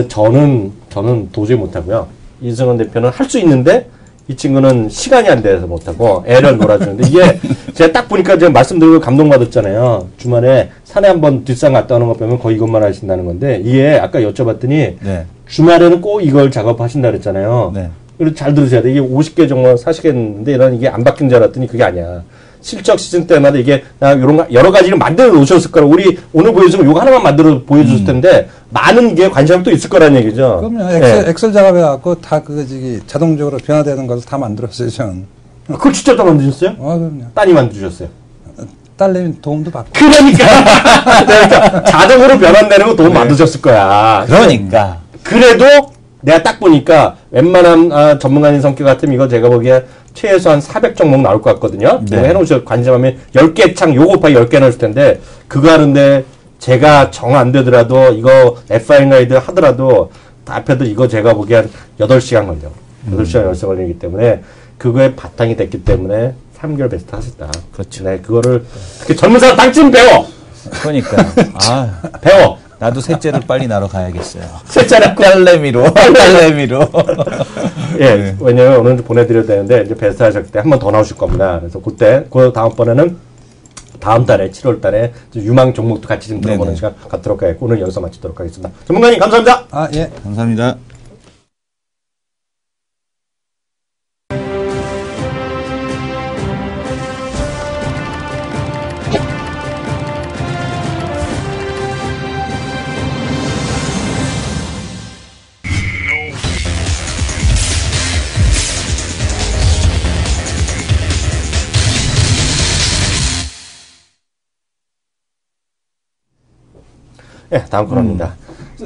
저는 도저히 못하고요. 이승원 대표는 할 수 있는데, 이 친구는 시간이 안 돼서 못하고 애를 놀아주는데 이게 제가 딱 보니까 제가 말씀드리고 감동받았잖아요. 주말에 산에 한번 뒷산 갔다 오는 거 보면 거의 이것만 하신다는 건데 이게 아까 여쭤봤더니
네.
주말에는 꼭 이걸 작업하신다 그랬잖아요.
네.
그리고 잘 들으셔야 돼. 이게 50개 정도 사시겠는데 이런 이게 안 바뀐 줄 알았더니 그게 아니야. 실적 시즌 때마다 이게 여러 가지를 만들어 놓으셨을 거라. 우리 오늘 보여주면 요거 하나만 만들어 보여줬을 텐데 많은 게 관심이 또 있을 거라는 얘기죠.
그럼요.
예.
엑셀 작업해갖고 다 자동적으로 변화되는 것을 다 만들었어요, 저는.
그걸 직접 다 만드셨어요?
그럼요.
딸이 만드셨어요.
딸내미 도움도 받고.
그러니까 자동으로 변환되는 거 도움 받으셨을 거야.
그러니까.
그래도 내가 딱 보니까 웬만한 전문가님 성격 같으면 이거 제가 보기에 최소한 400종목 나올 것 같거든요.
네.
이거 해놓으셔 관심하면 10개 창 요거 곱하기 10개 넣을 텐데 그거 하는데 제가 정 안 되더라도 이거 F1 가이드 하더라도 앞에도 이거 제가 보기에 한 8시간 걸려. 8시간 10시간 걸리기 때문에 그거에 바탕이 됐기 때문에 3개월 베스트 하셨다.
그렇죠.
네, 그거를 특히 젊은 사람 당신 배워.
그러니까.
배워.
나도 셋째를 빨리 낳으러 가야겠어요.
셋째라.
딸내미로. 딸내미로.
예, 왜냐면 오늘 보내드려야 되는데 이제 베스트 하셨을 때 한 번 더 나오실 겁니다. 그래서 그때 그 다음번에는 다음 달에 7월 달에 유망 종목도 같이 좀 들어보는
네네.
시간 갖도록 하겠고 오늘 여기서 마치도록 하겠습니다. 전문가님 감사합니다.
예.
감사합니다.
예, 다음 코너입니다.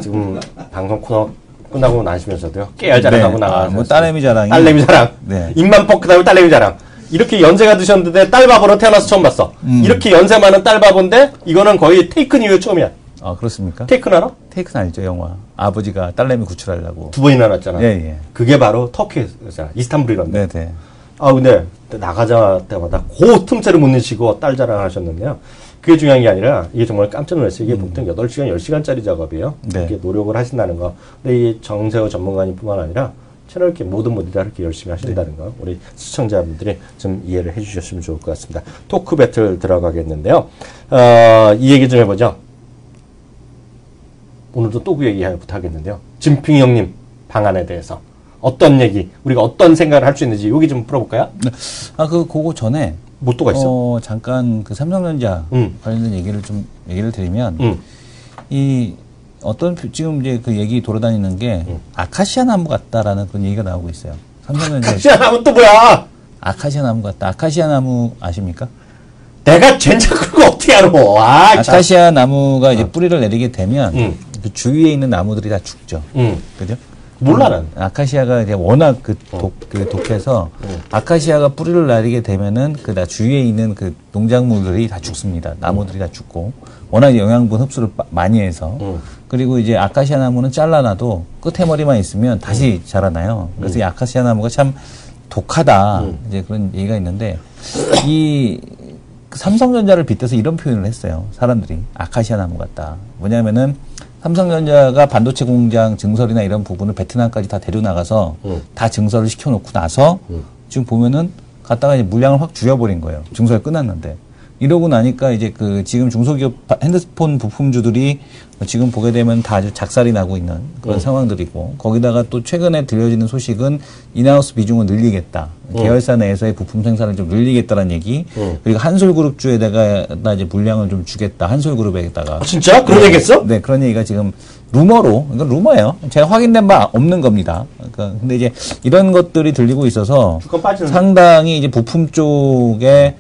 지금 방송 코너 끝나고 나시면서도요. 깨알 자랑하고
네.
나가서
뭐 딸내미 자랑이.
딸내미 자랑.
네.
입만 퍽 그다음에 딸내미 자랑. 이렇게 연세가 드셨는데 딸바보로 태어나서 처음 봤어. 이렇게 연세 많은 딸바보인데 이거는 거의 테이큰 이후에 처음이야.
아, 그렇습니까?
테이큰 알아?
테이큰 알죠, 영화. 아버지가 딸내미 구출하려고.
2번이나 났잖아.
예, 예.
그게 바로 터키였잖아. 이스탄불이란데.
네, 네.
근데 나가자 때마다 그 틈새를 못 내시고 딸 자랑하셨는데요. 그게 중요한 게 아니라 이게 정말 깜짝 놀랐어요. 이게 보통 8시간, 10시간짜리 작업이에요.
네.
이렇게 노력을 하신다는 거. 근데 이 정세호 전문가님 뿐만 아니라 채널 이렇게 모든 분들이 다 이렇게 열심히 하신다는 거. 우리 시청자분들이 좀 이해를 해 주셨으면 좋을 것 같습니다. 토크 배틀 들어가겠는데요. 이 얘기 좀 해보죠. 오늘도 또 그 얘기 부탁하겠는데요. 진핑이 형님 방안에 대해서. 어떤 얘기, 우리가 어떤 생각을 할 수 있는지 여기 좀 풀어볼까요?
그거 전에
뭐 또가 있어?
잠깐 그 삼성전자 관련된 얘기를 드리면 이 어떤 지금 이제 그 얘기 돌아다니는 게 아카시아 나무 같다라는 그런 얘기가 나오고 있어요. 삼성전자
아카시아 나무 또 뭐야?
아카시아 나무 같다. 아카시아 나무 아십니까?
내가 젠장 그거 어떻게 알아?
아카시아 나무가 이제 뿌리를 내리게 되면 그 주위에 있는 나무들이 다 죽죠. 그죠?
몰라 난.
아카시아가 이제 워낙 독해서 아카시아가 뿌리를 내리게 되면은 그 주위에 있는 그 농작물들이 다 죽습니다. 나무들이 다 죽고 워낙 영양분 흡수를 많이 해서 그리고 이제 아카시아 나무는 잘라놔도 끝에 머리만 있으면 다시 자라나요. 그래서 이 아카시아 나무가 참 독하다 이제 그런 얘기가 있는데 이 삼성전자를 빗대서 이런 표현을 했어요. 사람들이 아카시아 나무 같다. 뭐냐면은 삼성전자가 반도체 공장 증설이나 이런 부분을 베트남까지 다 데려나가서 다 증설을 시켜놓고 나서 지금 보면은 갔다가 이제 물량을 확 줄여버린 거예요. 증설이 끝났는데. 이러고 나니까 이제 그 지금 중소기업 핸드폰 부품주들이 지금 보게 되면 다 아주 작살이 나고 있는 그런 상황들이고 거기다가 또 최근에 들려지는 소식은 인하우스 비중을 늘리겠다. 계열사 내에서의 부품 생산을 좀 늘리겠다는 얘기. 그리고 한솔그룹주에다가 이제 물량을 좀 주겠다. 한솔그룹에다가.
진짜? 그런 얘기했어?
네, 그런 얘기가 지금 루머로, 이건 루머예요. 제가 확인된 바 없는 겁니다. 그러니까 근데 이제 이런 것들이 들리고 있어서 상당히 이제 부품 쪽에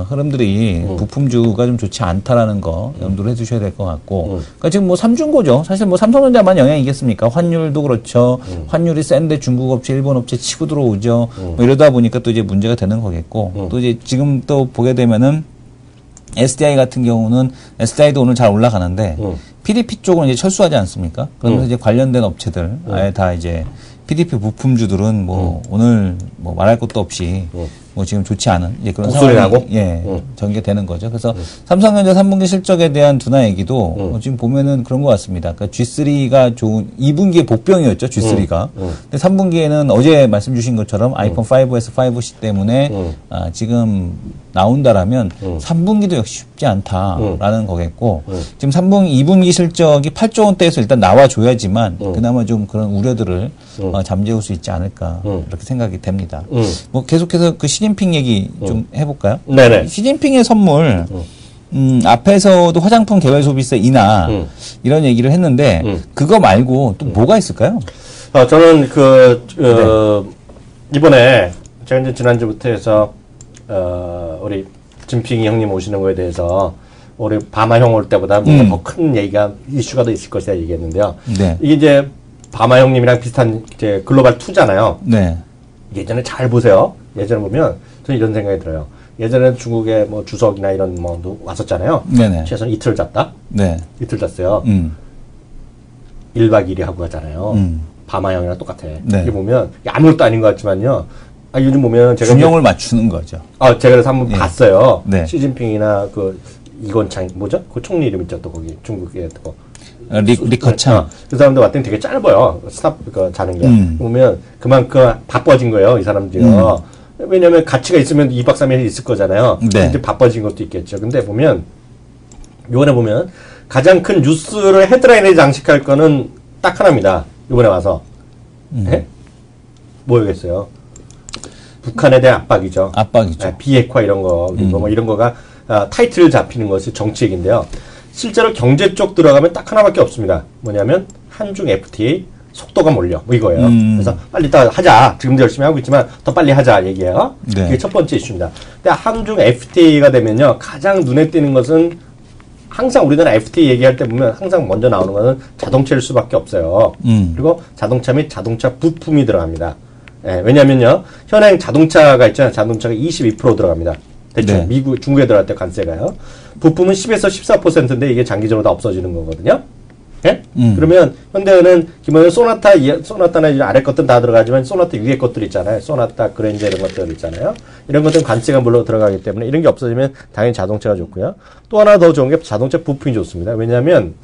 흐름들이 부품주가 좀 좋지 않다라는 거 염두를 해주셔야 될 것 같고. 그러니까 지금 뭐 삼중고죠. 사실 뭐 삼성전자만 영향이겠습니까? 환율도 그렇죠. 환율이 센데 중국 업체, 일본 업체 치고 들어오죠. 뭐 이러다 보니까 또 이제 문제가 되는 거겠고. 또 이제 지금 또 보게 되면은 SDI 같은 경우는 SDI도 오늘 잘 올라가는데 PDP 쪽은 이제 철수하지 않습니까? 그러면서 이제 관련된 업체들 아예 다 이제 PDP 부품주들은 뭐 오늘 뭐 말할 것도 없이 뭐 지금 좋지 않은 이제 그런 상황이 전개되는 거죠. 그래서 삼성전자 3분기 실적에 대한 둔화 얘기도 지금 보면은 그런 것 같습니다. 그러니까 G3가 좋은 2분기에 복병이었죠. G3가. 근데 3분기에는 어제 말씀 주신 것처럼 아이폰 5S, 5C 때문에 지금 나온다라면 3분기도 역시 쉽지 않다라는 거겠고 지금 2분기 실적이 8조 원대에서 일단 나와줘야지만 그나마 좀 그런 우려들을 잠재울 수 있지 않을까 이렇게 생각이 됩니다. 뭐 계속해서 그 시진핑 얘기 좀 해볼까요?
네네.
시진핑의 선물 앞에서도 화장품 개별 소비세 인하 이런 얘기를 했는데 그거 말고 또 뭐가 있을까요?
저는 이번에 제가 이제 지난주부터 해서 우리 진핑이 형님 오시는 거에 대해서 우리 바마 형 올 때보다 뭔가 더 큰 얘기가 이슈가 더 있을 것이다 얘기했는데요.
네.
이게 이제 바마 형님이랑 비슷한 이제 글로벌 2잖아요.
네.
예전에 잘 보세요. 예전에 보면 저는 이런 생각이 들어요. 예전에 중국에 뭐 주석이나 이런 뭐도 왔었잖아요.
네네.
최소한 이틀 잤다.
네.
이틀 잤어요. 1박 2일 하고 가잖아요. 바마 형이랑 똑같아.
네.
이게 보면 아무것도 아닌 것 같지만요. 요즘 보면 제가
균형을 맞추는 거죠.
제가 그래서 한번 봤어요.
네.
시진핑이나 그 이건창 뭐죠? 그 총리 이름 있죠, 또 거기 중국에 또.
리커창.
그 사람들 왔더니 되게 짧아요. 자는 게. 보면 그만큼 바빠진 거예요, 이 사람들이요. 왜냐면 가치가 있으면 2박 3일 있을 거잖아요.
네.
이제 바빠진 것도 있겠죠. 근데 보면 요번에 보면 가장 큰 뉴스를 헤드라인에 장식할 거는 딱 하나입니다. 요번에 와서. 네? 뭐였겠어요? 북한에 대한 압박이죠.
압박이죠.
비핵화 이런 거, 뭐 이런 거가 타이틀 잡히는 것이 정치 얘기인데요. 실제로 경제 쪽 들어가면 딱 하나밖에 없습니다. 뭐냐면 한중 FTA 속도가 몰려. 뭐 이거예요. 그래서 빨리 더 하자. 지금도 열심히 하고 있지만 더 빨리 하자 얘기예요.
네.
이게 첫 번째 이슈입니다. 근데 한중 FTA가 되면요. 가장 눈에 띄는 것은 항상 우리나라 FTA 얘기할 때 보면 항상 먼저 나오는 것은 자동차일 수밖에 없어요. 그리고 자동차 및 자동차 부품이 들어갑니다. 왜냐면요. 현행 자동차가 있잖아요. 자동차가 22% 들어갑니다. 대충
네.
중국에 들어갈 때 관세가요. 부품은 10에서 14%인데 이게 장기적으로 다 없어지는 거거든요. 예? 그러면 현대는 기본적으로 소나타나 이제 아래 것들은 다 들어가지만 소나타 위에 것들 있잖아요. 소나타, 그랜저 이런 것들 있잖아요. 이런 것들은 관세가 물론 들어가기 때문에 이런 게 없어지면 당연히 자동차가 좋고요. 또 하나 더 좋은 게 자동차 부품이 좋습니다. 왜냐하면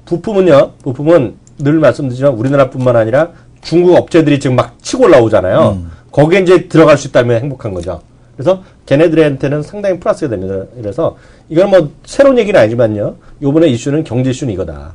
부품은 늘 말씀드리지만 우리나라뿐만 아니라 중국 업체들이 지금 막 치고 올라오잖아요. 거기에 이제 들어갈 수 있다면 행복한 거죠. 그래서 걔네들한테는 상당히 플러스가 됩니다. 그래서 이건 뭐 새로운 얘기는 아니지만요. 요번에 이슈는 경제 이슈는 이거다.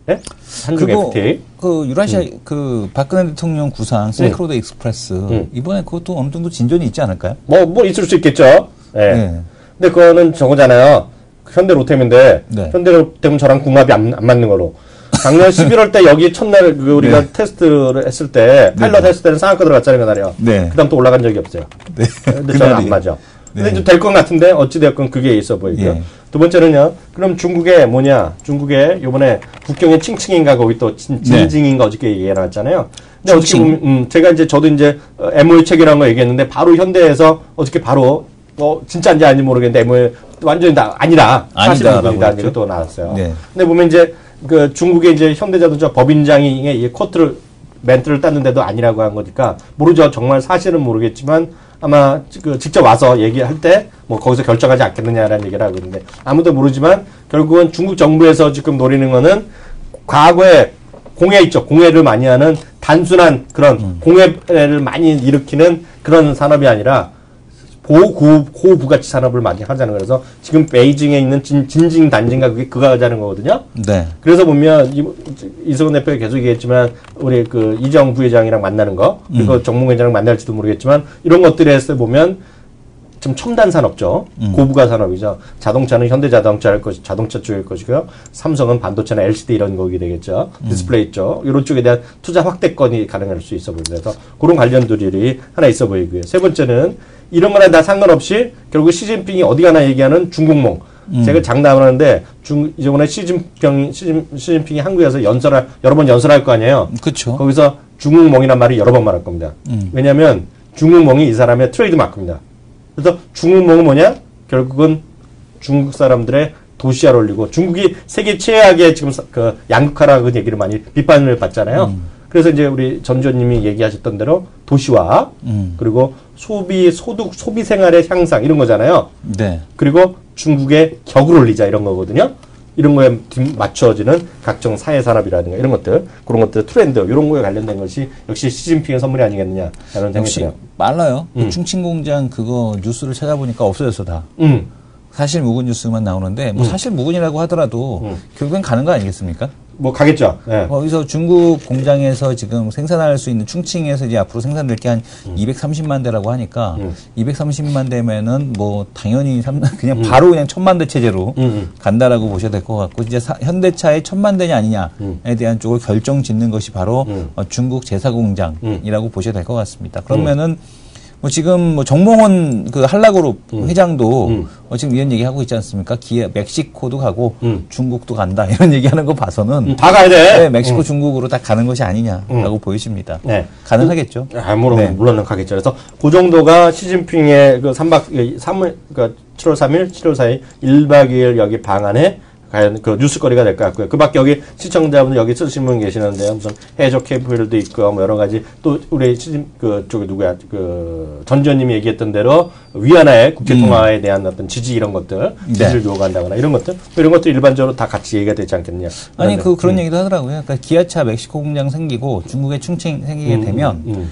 예? 한중 FTA.
그 유라시아 그 박근혜 대통령 구상 실크로드 익스프레스 이번에 그것도 어느 정도 진전이 있지 않을까요?
뭐 있을 수 있겠죠. 예.
네.
근데 그거는 저거잖아요. 현대 로템인데
네.
현대 로템은 저랑 궁합이 안 맞는 거로. 작년 11월 때 여기 첫날 우리가
네.
테스트를 했을 때 파일럿 했을 때는 상한가 들어갔잖아요, 그날이요.
네.
그다음 또 올라간 적이 없어요.
네.
근데 저는 안 맞아. 근데
네.
좀 될 것 같은데 어찌 됐건 그게 있어 보이고요.
예.
두 번째는요. 그럼 중국에 뭐냐? 중국에 요번에 북경에 칭칭인가 거기 또 진징인가 어저께 얘기해 놨잖아요. 근데 어떻게 보면 제가 이제 저도 이제 MOU 체결한 거 얘기했는데 바로 현대에서 어저께 바로 진짜인지 아닌지 모르겠는데 MOU 완전히 다 아니다. 사실 부분이다. 이렇게 또 나왔어요.
네.
근데 보면 이제 그 중국의 이제 현대자동차 법인장이 이 코트를 멘트를 땄는데도 아니라고 한 거니까 모르죠. 정말 사실은 모르겠지만 아마 그 직접 와서 얘기할 때 뭐 거기서 결정하지 않겠느냐라는 얘기를 하고 있는데 아무도 모르지만 결국은 중국 정부에서 지금 노리는 거는 과거에 공해 있죠. 공해를 많이 하는 단순한 그런 공해를 많이 일으키는 그런 산업이 아니라 고부가치 산업을 많이 하자는 거예요. 그래서 지금 베이징에 있는 진징 단지인가 그거 하자는 거거든요.
네.
그래서 보면 이성훈 대표가 계속 얘기했지만 우리 그 이정 부회장이랑 만나는 거 그리고 정몽 회장을 만날지도 모르겠지만 이런 것들에서 보면 좀 첨단 산업죠. 고부가 산업이죠. 자동차는 현대자동차 자동차 쪽일 것이고요. 삼성은 반도체나 LCD 이런 거기 되겠죠. 디스플레이 쪽 이런 쪽에 대한 투자 확대권이 가능할 수 있어 보입니다. 그래서 그런 관련들이 하나 있어 보이고요. 세 번째는 이런 거나 다 상관없이 결국 시진핑이 어디 가나 얘기하는 중국몽. 제가 장담을 하는데 이번에 시진핑이 한국에서 여러 번 연설할 거 아니에요.
그렇죠.
거기서 중국몽이란 말을 여러 번 말할 겁니다. 왜냐하면 중국몽이 이 사람의 트레이드 마크입니다. 그래서 중국몽은 뭐냐? 결국은 중국 사람들의 도시화를 올리고 중국이 세계 최악의 지금 그 양극화라는 얘기를 많이 비판을 받잖아요. 그래서 이제 우리 전 의원님이 얘기하셨던 대로 도시화 그리고 소비 생활의 향상 이런 거잖아요.
네.
그리고 중국의 격을 올리자 이런 거거든요. 이런 거에 맞춰지는 각종 사회 산업이라든가 이런 것들, 그런 것들 트렌드 이런 거에 관련된 것이 역시 시진핑의 선물이 아니겠느냐라는 생각이
역시
들어요.
빨라요. 충칭공장 그거 뉴스를 찾아보니까 없어졌어 다. 사실 무근 뉴스만 나오는데 뭐 사실 무근이라고 하더라도 결국엔 가는 거 아니겠습니까?
뭐 가겠죠. 네.
거기서 중국 공장에서 지금 생산할 수 있는 충칭에서 이제 앞으로 생산될 게 한 230만 대라고 하니까 230만 대면은 뭐 당연히 그냥 바로 그냥 1000만 대 체제로 간다라고 보셔야 될 것 같고 이제 현대차의 1000만 대냐 아니냐에 대한 쪽을 결정 짓는 것이 바로 중국 제사 공장이라고 보셔야 될 것 같습니다. 그러면은 뭐 지금 뭐 정몽원 그 한라그룹 회장도 지금 이런 얘기 하고 있지 않습니까? 멕시코도 가고 중국도 간다 이런 얘기하는 거 봐서는
다 가야 돼.
네, 멕시코 중국으로 다 가는 것이 아니냐라고 보여집니다.
네.
가능하겠죠.
물론 가겠죠. 그래서 그 정도가 시진핑의 그 3월 그러니까 7월 3일, 7월 4일 1박 2일 여기 방안에 과연 그 뉴스거리가 될 것 같고요. 그 밖에 여기 시청자분들 여기 쓰신 분 계시는데요. 무슨 해적 캠프일도 있고 뭐 여러 가지 또 우리 저기 누구야 전 의원님이 얘기했던 대로 위안화의 국제통화에 대한 어떤 지지 이런 것들 지지를 요구한다거나 이런 것들 이런 것들 일반적으로 다 같이 얘기가 되지 않겠느냐.
아니 그런 얘기도 하더라고요. 그러니까 기아차 멕시코 공장 생기고 중국의 충칭 생기게 되면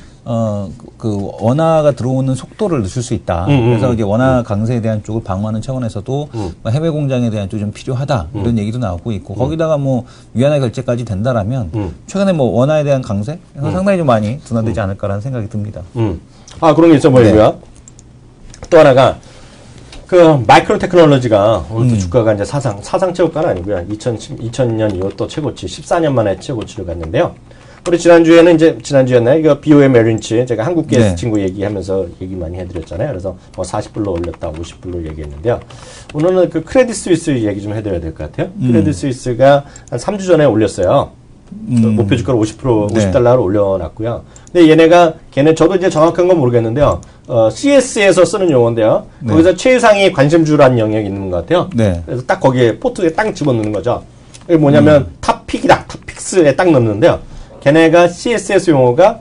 그 원화가 들어오는 속도를 늦출 수 있다. 그래서 이제 원화 강세에 대한 쪽을 방어하는 차원에서도 해외 공장에 대한 쪽이 좀 필요하다. 이런 얘기도 나오고 있고 거기다가 뭐 위안화 결제까지 된다라면 최근에 뭐 원화에 대한 강세 상당히 좀 많이 둔화되지 않을까라는 생각이 듭니다.
아 그런 게 있어 보이고요. 네. 또 하나가 그 마이크로 테크놀로지가 오늘도 주가가 이제 사상 최고가는 아니고요. 2000년 이후 또 최고치 14년 만에 최고치를 갔는데요. 우리 지난주였나요? 이거 BOM 메린치 제가 한국 게스트 친구 얘기하면서 얘기 많이 해드렸잖아요. 그래서 뭐 40불로 올렸다, 50불로 얘기했는데요. 오늘은 그 크레딧 스위스 얘기 좀 해드려야 될 것 같아요. 크레딧 스위스가 한 3주 전에 올렸어요. 목표 주가를 50달러로 올려놨고요. 근데 걔네 저도 이제 정확한 건 모르겠는데요. CS에서 쓰는 용어인데요. 거기서 최상위 관심주라는 영역이 있는 것 같아요. 그래서 딱 거기에 포트에 딱 집어넣는 거죠. 이게 뭐냐면 탑픽이다. 탑픽스에 딱 넣는데요. 걔네가 CSS 용어가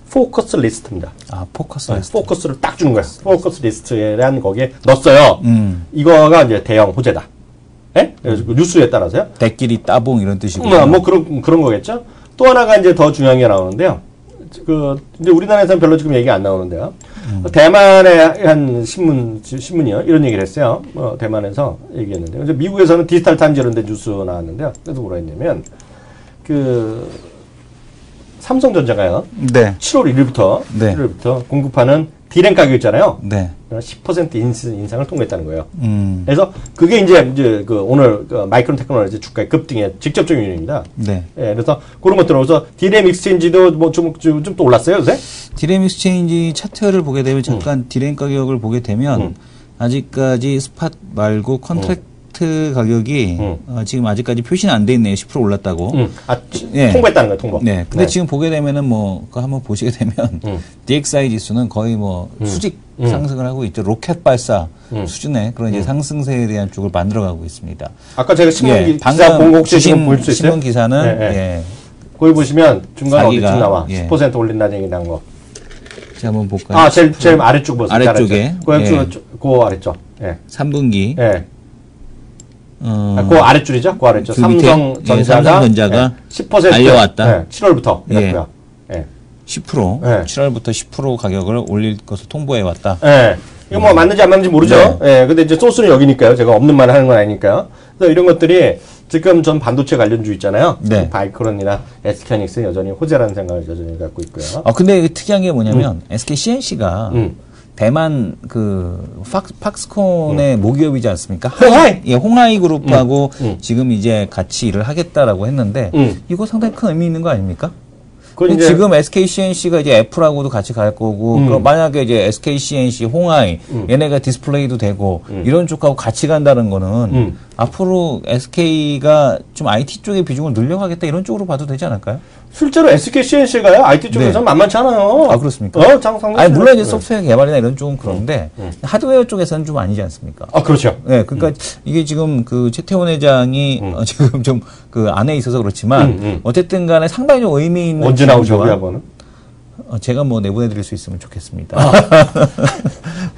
포커스 리스트입니다.
아, 포커스 리스트.
포커스를 딱 주는 거야. 포커스 리스트에 대한 거기에 넣었어요. 이거가 이제 대형 호재다. 예? 그래서 그 뉴스에 따라서요.
대끼리 따봉 이런 뜻이고요.
뭐 그런 거겠죠. 또 하나가 이제 더 중요한 게 나오는데요. 이제 우리나라에서는 별로 지금 얘기 안 나오는데요. 대만의 한 신문이요. 이런 얘기를 했어요. 대만에서 얘기했는데요. 이제 미국에서는 디지털 타임즈 이런 데 뉴스 나왔는데요. 그래서 뭐라 했냐면, 삼성전자가요. 7월 1일부터 공급하는 디램 가격 있잖아요. 10% 인상을 통과했다는 거예요. 그래서 그게 이제 그 오늘 그 마이크론 테크놀로지 주가의 급등의 직접적인 요인입니다.
네.
예, 그래서 그런 것들은 그래서 디램 익스체인지도 뭐 좀 또 올랐어요, 요새?
디램 익스체인지 차트를 보게 되면 잠깐 디램 가격을 보게 되면 아직까지 스팟 말고 컨트랙트 가격이 지금 아직까지 표시는 안 돼 있네요. 10% 올랐다고.
예. 통보했다는 거예요, 통보.
네. 근데 지금 보게 되면은 뭐 그거 한번 보시게 되면 DXY 지수는 거의 뭐 수직 상승을 하고 있죠. 로켓 발사 수준의 그런 이제 상승세에 대한 쪽을 만들어가고 있습니다.
아까 제가 신문
예,
기사 본 거 혹시 지금 볼 수 있어요?
신문 기사는
예, 예.
예.
거기 보시면 중간에
자기가,
어디쯤 나와?
예.
10% 올린다는 얘기 나온 거.
제가 한번 볼까요?
아, 제일 아래쪽 보세요.
아래쪽에.
그 아래쪽. 예.
3분기.
예. 그 아래줄이죠? 그 아래줄.
그 밑에, 삼성전자가
10%
알려왔다.
예, 7월부터 그랬고요. 예.
10%
네.
7월부터 10% 가격을 올릴 것을 통보해 왔다.
예. 이거 뭐 맞는지 안 맞는지 모르죠. 예. 근데 이제 소스는 여기니까요. 제가 없는 말 하는 건 아니니까요. 그래서 이런 것들이 지금 전 반도체 관련주 있잖아요.
네.
바이크론이나 SK하이닉스 여전히 호재라는 생각을 여전히 갖고 있고요.
근데 특이한 게 뭐냐면 SK CNC가 대만 그 팍스콘의 모기업이지 않습니까?
홍하이!
예, 홍하이 그룹하고 지금 이제 같이 일을 하겠다라고 했는데 이거 상당히 큰 의미 있는 거 아닙니까?
그건 이제
지금 SK CNC가 이제 애플하고도 같이 갈 거고, 그럼 만약에 이제 SK CNC, 홍하이, 얘네가 디스플레이도 되고, 이런 쪽하고 같이 간다는 거는, 앞으로 SK가 좀 IT 쪽의 비중을 늘려가겠다, 이런 쪽으로 봐도 되지 않을까요?
실제로 SK CNC가요, IT 쪽에서
네.
만만치 않아요.
아, 그렇습니까?
상당히.
물론 이제 소프트웨어 개발이나 이런 쪽은 그런데, 하드웨어 쪽에서는 좀 아니지 않습니까?
아, 그렇죠.
네, 그러니까 이게 지금 그 최태원 회장이 지금 좀 그 안에 있어서 그렇지만, 어쨌든 간에 상당히 좀 의미 있는.
언제 나오죠, 우리 한번은?
제가 뭐 내보내드릴 수 있으면 좋겠습니다.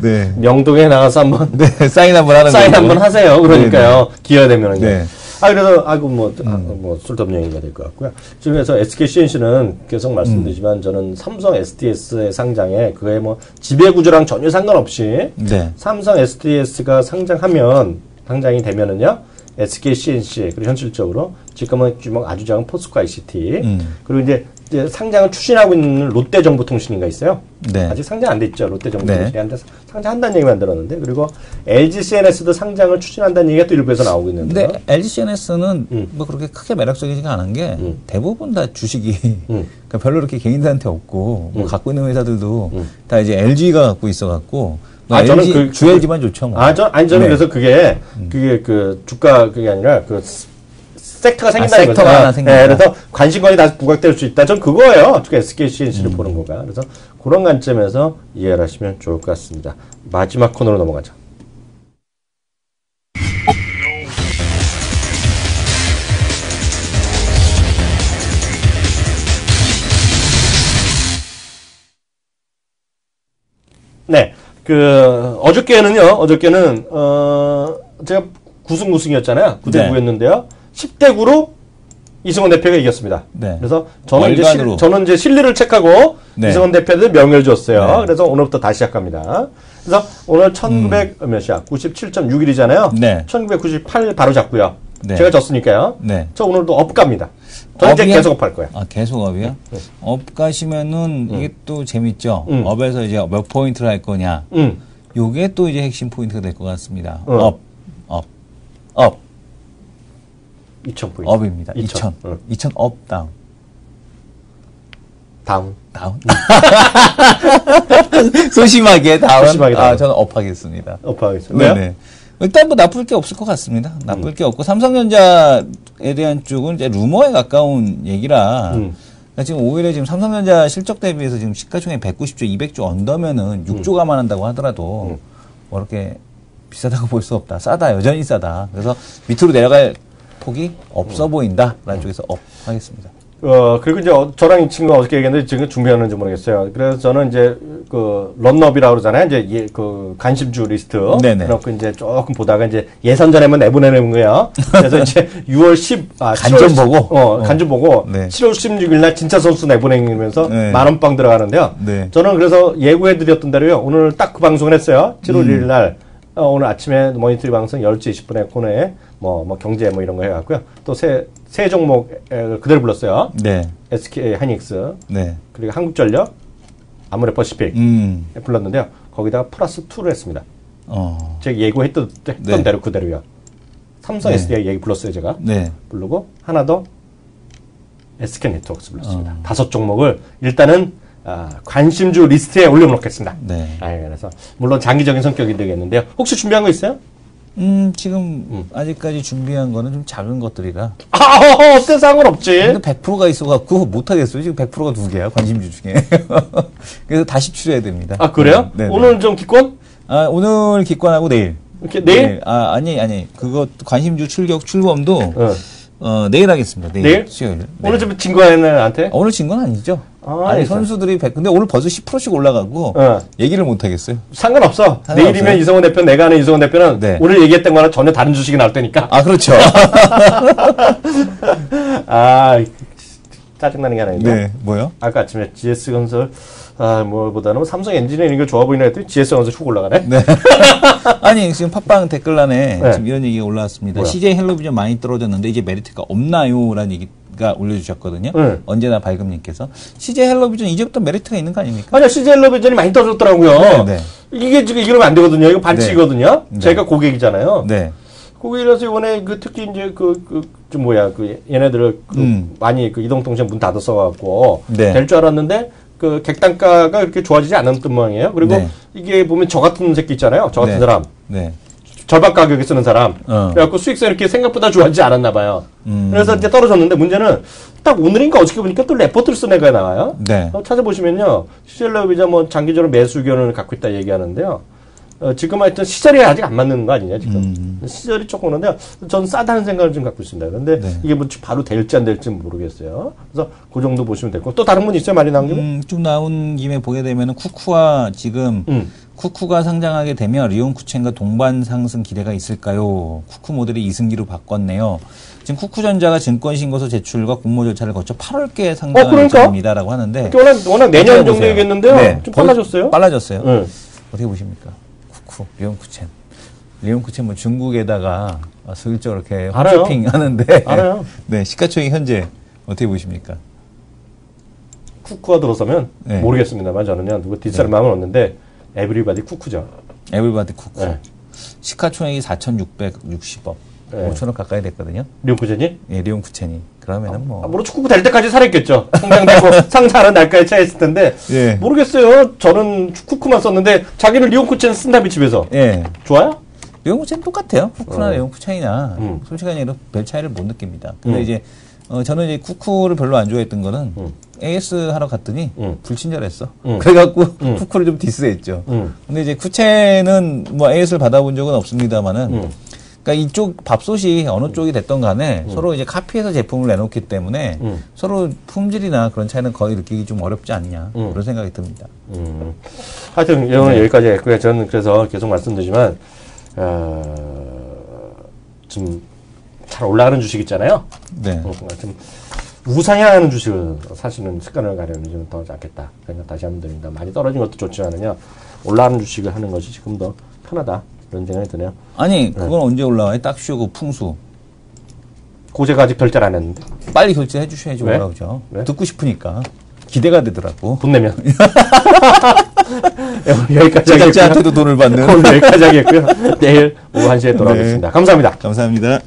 네.
명동에 나가서 한번.
네, 사인 한번 하는
사인
걸로.
한번 하세요. 그러니까요.
네, 네.
기회가 되면은요.
네.
그래서, 뭐, 쓸데없는 얘기가 될 것 같고요. 지금 해서 SK CNC는 계속 말씀드리지만 저는 삼성 SDS의 상장에 그의 뭐 지배구조랑 전혀 상관없이
네.
삼성 SDS가 상장이 되면은요. SK CNC, 그리고 현실적으로 지금은 규모가 아주 작은 포스코 ICT, 그리고 이제 상장을 추진하고 있는 롯데정보통신인가 있어요.
네.
아직 상장 안 돼 있죠. 롯데정보통신이.
네.
한데 상장한다는 얘기만 들었는데, 그리고 LG CNS도 상장을 추진한다는 얘기가 또 일부에서 나오고 있는데.
근데 LG CNS는 뭐 그렇게 크게 매력적이지가 않은 게 대부분 다 주식이 그러니까 별로 그렇게 개인들한테 없고 뭐 갖고 있는 회사들도 다 이제 LG가 갖고 있어갖고 뭐 LG 주 LG만 좋죠. 뭐.
저는
네.
그래서 그게 그 주가 그게 아니라 그 섹터가 생긴다는 거죠.
섹터가 하나 생긴다.
그래서 관심권이 다 부각될 수 있다. 전 그거예요. SK CNC를 보는 거가. 그래서 그런 관점에서 이해를 하시면 좋을 것 같습니다. 마지막 코너로 넘어가죠. 네. 어저께는, 제가 9승9승이었잖아요. 9대9였는데요. 10대9로 이승원 대표가 이겼습니다.
네.
그래서 저는 이제 실리를 체크하고
네.
이승원 대표한테 명예를 줬어요.
네.
그래서 오늘부터 다시 시작합니다. 그래서 오늘 1900몇이야? 97.61이잖아요.
네.
1998 바로 잡고요.
네.
제가 졌으니까요.
네.
저 오늘도 업 갑니다. 저는 이제 계속 업 할 거예요.
계속 업이요? 업 가시면은 이게 또 재밌죠. 업에서 이제 몇 포인트를 할 거냐. 요게 또 이제 핵심 포인트가 될 것 같습니다. 업.
2000포인트.
업입니다. 2000. 2000 업, 다운.
다운.
소심하게 다운.
소심하게 다운.
저는 업 하겠습니다.
업 하겠습니다.
네네. 일단 뭐 나쁠 게 없을 것 같습니다. 나쁠 게 없고 삼성전자에 대한 쪽은 이제 루머에 가까운 얘기라 그러니까 지금 오히려 지금 삼성전자 실적 대비해서 지금 시가총액 190조, 200조 언더면은 6조 감안한다고 하더라도 뭐 이렇게 비싸다고 볼 수 없다. 싸다. 여전히 싸다. 그래서 밑으로 내려갈 폭이 없어 보인다라는 쪽에서 업 하겠습니다.
그리고 이제 저랑 이 친구가 어떻게 얘기했는데 지금 준비하는지 모르겠어요. 그래서 저는 이제 그 런업이라고 그러잖아요. 이제 그 관심주 리스트.
네네.
그렇고 이제 조금 보다가 이제 예선 전에만 내보내는 거예요. 그래서 이제 6월 7월
간좀 보고.
간좀 보고.
네.
7월 16일 날 진짜 선수 내보내면서
네.
만원빵 들어가는데요.
네.
저는 그래서 예고해드렸던 대로요. 오늘 딱 그 방송을 했어요. 7월 1일 날. 오늘 아침에 모니터링 방송 10시 20분에 코너에 뭐 경제 뭐 이런 거 해갖고요. 또 세 종목 그대로 불렀어요.
네.
SK 하이닉스,
네.
그리고 한국전력, 아모레퍼시픽 불렀는데요. 거기다가 플러스 2를 했습니다.
어.
제가 예고했던
네.
대로 그대로요. 삼성
네.
SDI 얘기 불렀어요, 제가.
네.
부르고 하나 더 SK 네트워크스 불렀습니다. 5종목을 일단은 관심주 리스트에 올려놓겠습니다.
네.
그래서 물론 장기적인 성격이 되겠는데요. 혹시 준비한 거 있어요?
지금 아직까지 준비한 거는 좀 작은 것들이라.
어때 상관없지.
근데 100%가 있어갖고 못하겠어요. 지금 100%가 2개야, 관심주 중에. 그래서 다시 추려야 됩니다.
그래요?
네, 네.
오늘 좀 기권?
오늘 기권하고 내일.
이렇게 내일?
아니. 그거 관심주 출범도 내일 하겠습니다. 내일? 수요일. 네.
오늘 좀 진 거야, 나한테?
오늘 진 건 아니죠. 아니,
알겠어.
선수들이 근데 오늘 벌써 10%씩 올라가고 얘기를 못 하겠어요.
상관없어.
상관없어요.
내일이면 이성훈 대표, 내가 아는 이성훈 대표는
네.
오늘 얘기했던 거랑 전혀 다른 주식이 나올 테니까.
그렇죠.
짜증나는 게 하나 있네.
네, 뭐요?
아까 아침에 GS건설 뭐보다는 삼성 엔지니어링 거 좋아 보이나 했더니 GS건설 쭉 올라가네.
네. 아니 지금 팟빵 댓글란에
네.
지금 이런 얘기가 올라왔습니다.
뭐야?
CJ 헬로비전 많이 떨어졌는데 이제 메리트가 없나요?라는 얘기가 올려주셨거든요.
네.
언제나 발금님께서 CJ 헬로비전 이제부터 메리트가 있는 거 아닙니까?
아니야, CJ헬로비전이 많이 떨어졌더라고요.
네, 네.
이게 지금 이러면 안 되거든요. 이거 반칙이거든요.
네.
제가 고객이잖아요.
네.
고객이라서 이번에 특히 이제 얘네들을 많이 이동통신 문 닫았어갖고
네.
될 줄 알았는데 객단가가 그렇게 좋아지지 않았던 모양이에요. 그리고
네.
이게 보면 저 같은 새끼 있잖아요. 저 같은
네.
사람.
네.
절반 가격에 쓰는 사람.
어.
그래갖고 수익성 이렇게 생각보다 좋아지지 않았나 봐요. 그래서 이제 떨어졌는데 문제는 딱 오늘인가 어저께 보니까 또 레포트를 쓴 애가 나와요.
네.
찾아보시면요. CJ헬로비전 장기적으로 매수 의견을 갖고 있다 얘기하는데요. 지금 하여튼 시절이 아직 안 맞는 거 아니냐, 지금. 시절이 조금 오는데, 저는 싸다는 생각을 좀 갖고 있습니다. 그런데
네.
이게 뭐 바로 될지 안 될지 모르겠어요. 그래서 그 정도 보시면 되고. 또 다른 분 있어요? 말이 나온 김에?
좀 나온 김에 보게 되면은 쿠쿠와 지금 쿠쿠가 상장하게 되면 리온쿠첸과 동반 상승 기대가 있을까요? 쿠쿠 모델이 2승기로 바꿨네요. 지금 쿠쿠전자가 증권신고서 제출과 공모 절차를 거쳐 8월께 상장할
그러니까?
예정입니다라고 하는데
워낙 내년 정도
보세요.
얘기했는데요.
네.
좀 빨라졌어요?
빨라졌어요.
네.
어떻게 보십니까? 쿠쿠, 리온쿠첸 뭐 중국에다가 슬쩍 이렇게
알아요.
홈쇼핑 하는데
알아요.
네, 시가총액 현재 어떻게 보십니까?
쿠쿠가 들어서면
네.
모르겠습니다만 저는요. 누구 뒷사람 마음은 없는데 에브리바디 쿠쿠죠.
에블바디 쿠쿠.
네.
시가총액이 4,660억.
네.
5천억 가까이 됐거든요.
리온쿠젠이?
예, 리온쿠첸이. 그러면은 뭐.
모르 축구 될 때까지 살았겠죠. 상장되고 상사하는 날까지 차있을 텐데.
예.
모르겠어요. 저는 쿠쿠만 썼는데 자기는 리온쿠첸 쓴다며 집에서.
예.
좋아요?
리온쿠첸 똑같아요. 쿠쿠나 리온쿠첸이나.
음.
솔직히 얘기로 별 차이를 못 느낍니다. 근데 이제, 저는 이제 쿠쿠를 별로 안 좋아했던 거는 AS 하러 갔더니 불친절했어. 그래갖고 쿠쿠를 좀 디스했죠. 근데 이제 쿠첸은 뭐 AS를 받아본 적은 없습니다만은 그러니까 이쪽 밥솥이 어느 쪽이 됐던 간에 서로 이제 카피해서 제품을 내놓기 때문에 서로 품질이나 그런 차이는 거의 느끼기 좀 어렵지 않냐 그런 생각이 듭니다.
하여튼 오늘 여기까지 했고요. 저는 그래서 계속 말씀드리지만 좀 잘 올라가는 주식 있잖아요.
네.
좀 우상향하는 주식을 사시는 습관을 가려면 좀 더 낫겠다. 그러니까 다시 한번 드립니다. 많이 떨어진 것도 좋지만은요. 올라가는 주식을 하는 것이 지금 더 편하다. 그런 생각이 드네요.
아니 그건 언제 올라와요? 딱 쉬고 풍수.
고제가 아직 결제를 안 했는데.
빨리 결제해 주셔야지
왜?
올라오죠.
왜?
듣고 싶으니까. 기대가 되더라고.
돈 내면. 여기까지
제작자한테도
하겠고요.
돈을 받는.
오늘 여기까지 하겠고요. 내일 오후 1시에 돌아오겠습니다.
네.
감사합니다.
감사합니다.